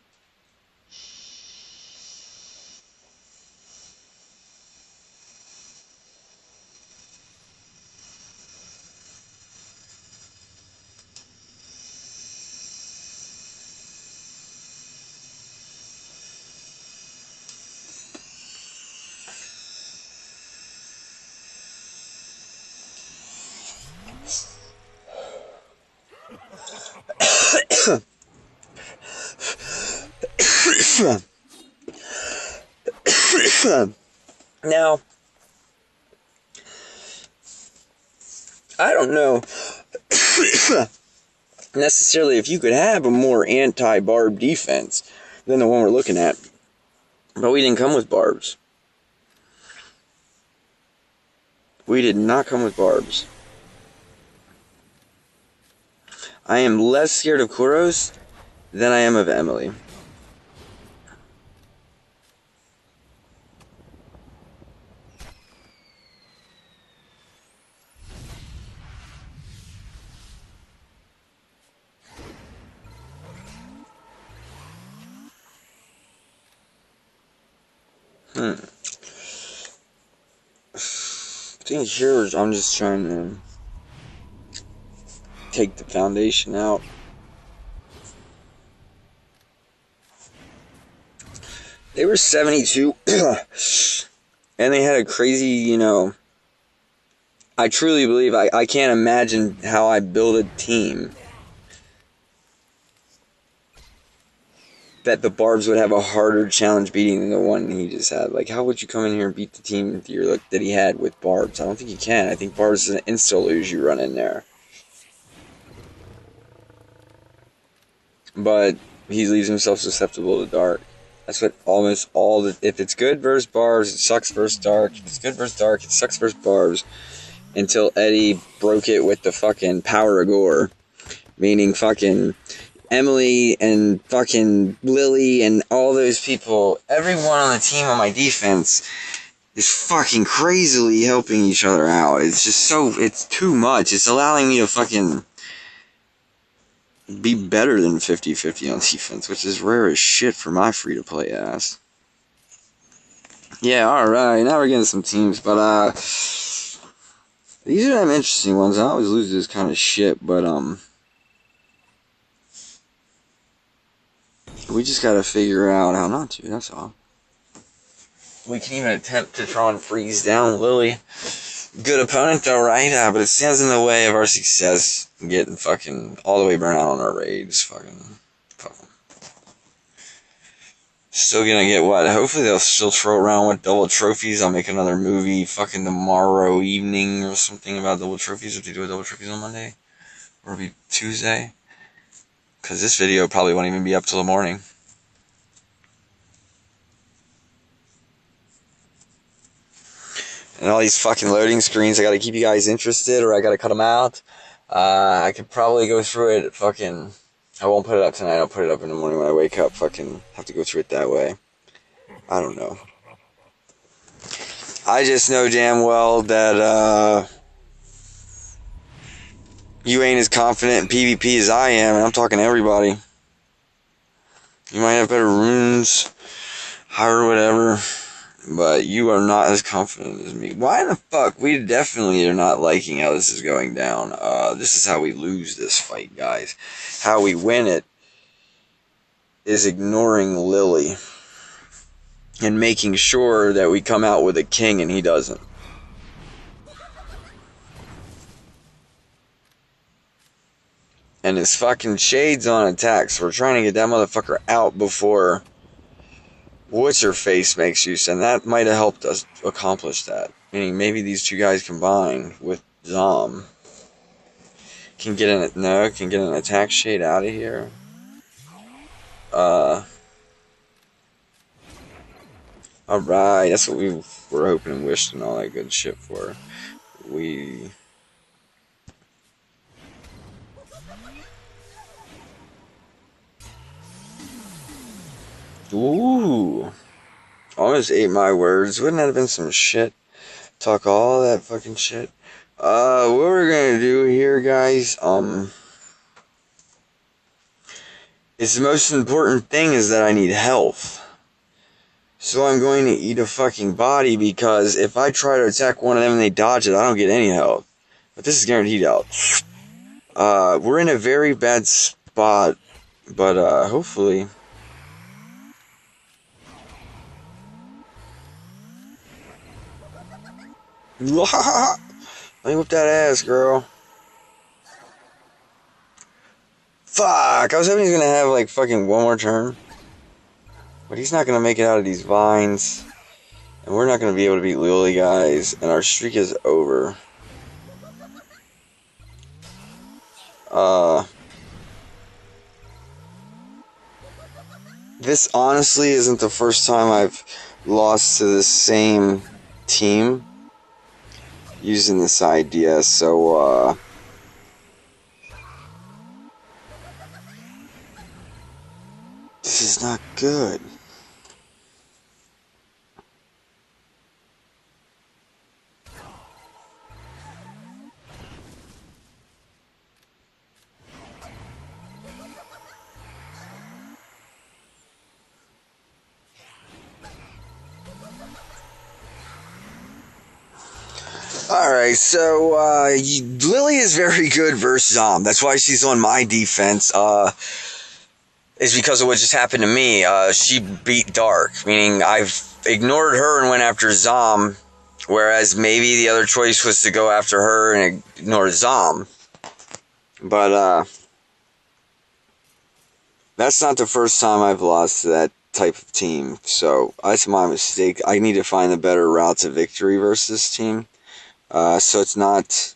Speaker 1: Now, I don't know necessarily if you could have a more anti-barb defense than the one we're looking at, but we didn't come with barbs. We did not come with barbs. I am less scared of Koros than I am of Emily. I think here I'm just trying to take the foundation out. They were 72 and they had a crazy, you know, I truly believe I can't imagine how I build a team that the Barbs would have a harder challenge beating than the one he just had. Like, how would you come in here and beat the team that he had with Barbs? I don't think you can. I think Barbs is an insta-lose you run in there. But he leaves himself susceptible to Dark. That's what almost all the... If it's good versus Barbs, it sucks versus Dark. If it's good versus Dark, it sucks versus Barbs. Until Eddie broke it with the fucking Power of Gore. Meaning fucking... Emily and fucking Lily and all those people, everyone on the team on my defense is fucking crazily helping each other out. It's just so, it's too much. It's allowing me to fucking be better than 50-50 on defense, which is rare as shit for my free-to-play ass. Yeah, alright, now we're getting some teams, but these are them interesting ones. I always lose this kind of shit, but we just gotta figure out how not to, that's all. We can even attempt to try and freeze down Lily. Good opponent though, right? But it stands in the way of our success getting fucking all the way burnt out on our raids. Fucking. Still gonna get what? Hopefully they'll still throw around with double trophies. I'll make another movie fucking tomorrow evening or something about double trophies if they do a double trophies on Monday. Or it'll be Tuesday. Because this video probably won't even be up till the morning. And all these fucking loading screens, I gotta keep you guys interested or I gotta cut them out. I could probably go through it fucking... I won't put it up tonight, I'll put it up in the morning when I wake up. Fucking have to go through it that way. I don't know. I just know damn well that, you ain't as confident in PvP as I am, and I'm talking to everybody. You might have better runes, higher whatever, but you are not as confident as me. Why the fuck? We definitely are not liking how this is going down. This is how we lose this fight, guys. How we win it is ignoring Lily and making sure that we come out with a king and he doesn't. And his fucking Shade's on attack, so we're trying to get that motherfucker out before What's-Her-Face makes use, and that might have helped us accomplish that. Meaning maybe these two guys combined with Zom can get an attack Shade out of here. Alright, that's what we were hoping and wished and all that good shit for. Ooh. Almost ate my words. Wouldn't that have been some shit? Talk all that fucking shit. What we're gonna do here, guys, is the most important thing is that I need health. So I'm going to eat a fucking body, because if I try to attack one of them and they dodge it, I don't get any health. But this is guaranteed health. We're in a very bad spot, but hopefully... Let me whip that ass, girl. Fuck! I was hoping he was gonna have, like, fucking one more turn. But he's not gonna make it out of these vines. And we're not gonna be able to beat Lily, guys. And our streak is over. This honestly isn't the first time I've lost to the same team using this idea, so this is not good. Alright, so, Lily is very good versus Zom. That's why she's on my defense, is because of what just happened to me. She beat Dark, meaning I've ignored her and went after Zom, whereas maybe the other choice was to go after her and ignore Zom. But, that's not the first time I've lost to that type of team, so that's my mistake. I need to find a better route to victory versus this team. So it's not...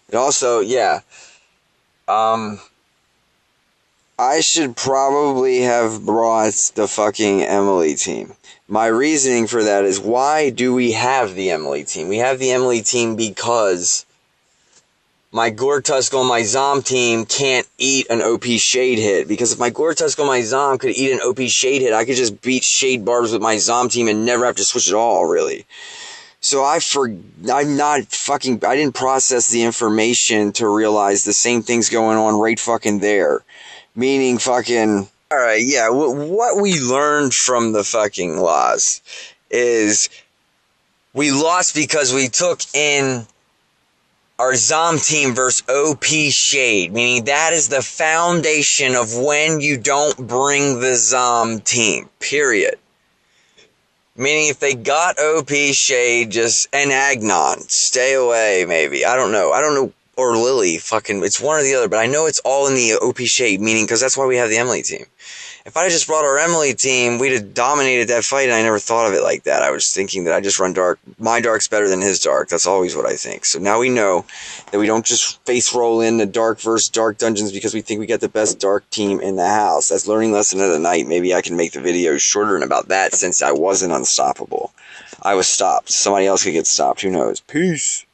Speaker 1: It also, yeah. I should probably have brought the fucking Emily team. My reasoning for that is, why do we have the Emily team? We have the Emily team because my Gore-Tusk on my Zom team can't eat an OP Shade hit. Because if my Gore-Tusk on my Zom could eat an OP Shade hit, I could just beat Shade barbs with my Zom team and never have to switch at all, really. So I didn't process the information to realize the same thing's going on right fucking there. Meaning fucking... Alright, yeah, what we learned from the fucking loss is we lost because we took in our Zom team versus OP Shade, meaning that is the foundation of when you don't bring the Zom team, period. Meaning if they got OP Shade, and Agnon, stay away, maybe. I don't know, or Lily, fucking, it's one or the other, but I know it's all in the OP Shade, meaning, because that's why we have the Emily team. If I had just brought our Emily team, we'd have dominated that fight, and I never thought of it like that. I was thinking that I just run Dark. My Dark's better than his Dark. That's always what I think. So now we know that we don't just face roll in the Dark versus Dark dungeons because we think we got the best Dark team in the house. That's learning lesson of the night. Maybe I can make the video shorter and about that, since I wasn't unstoppable. I was stopped. Somebody else could get stopped. Who knows? Peace.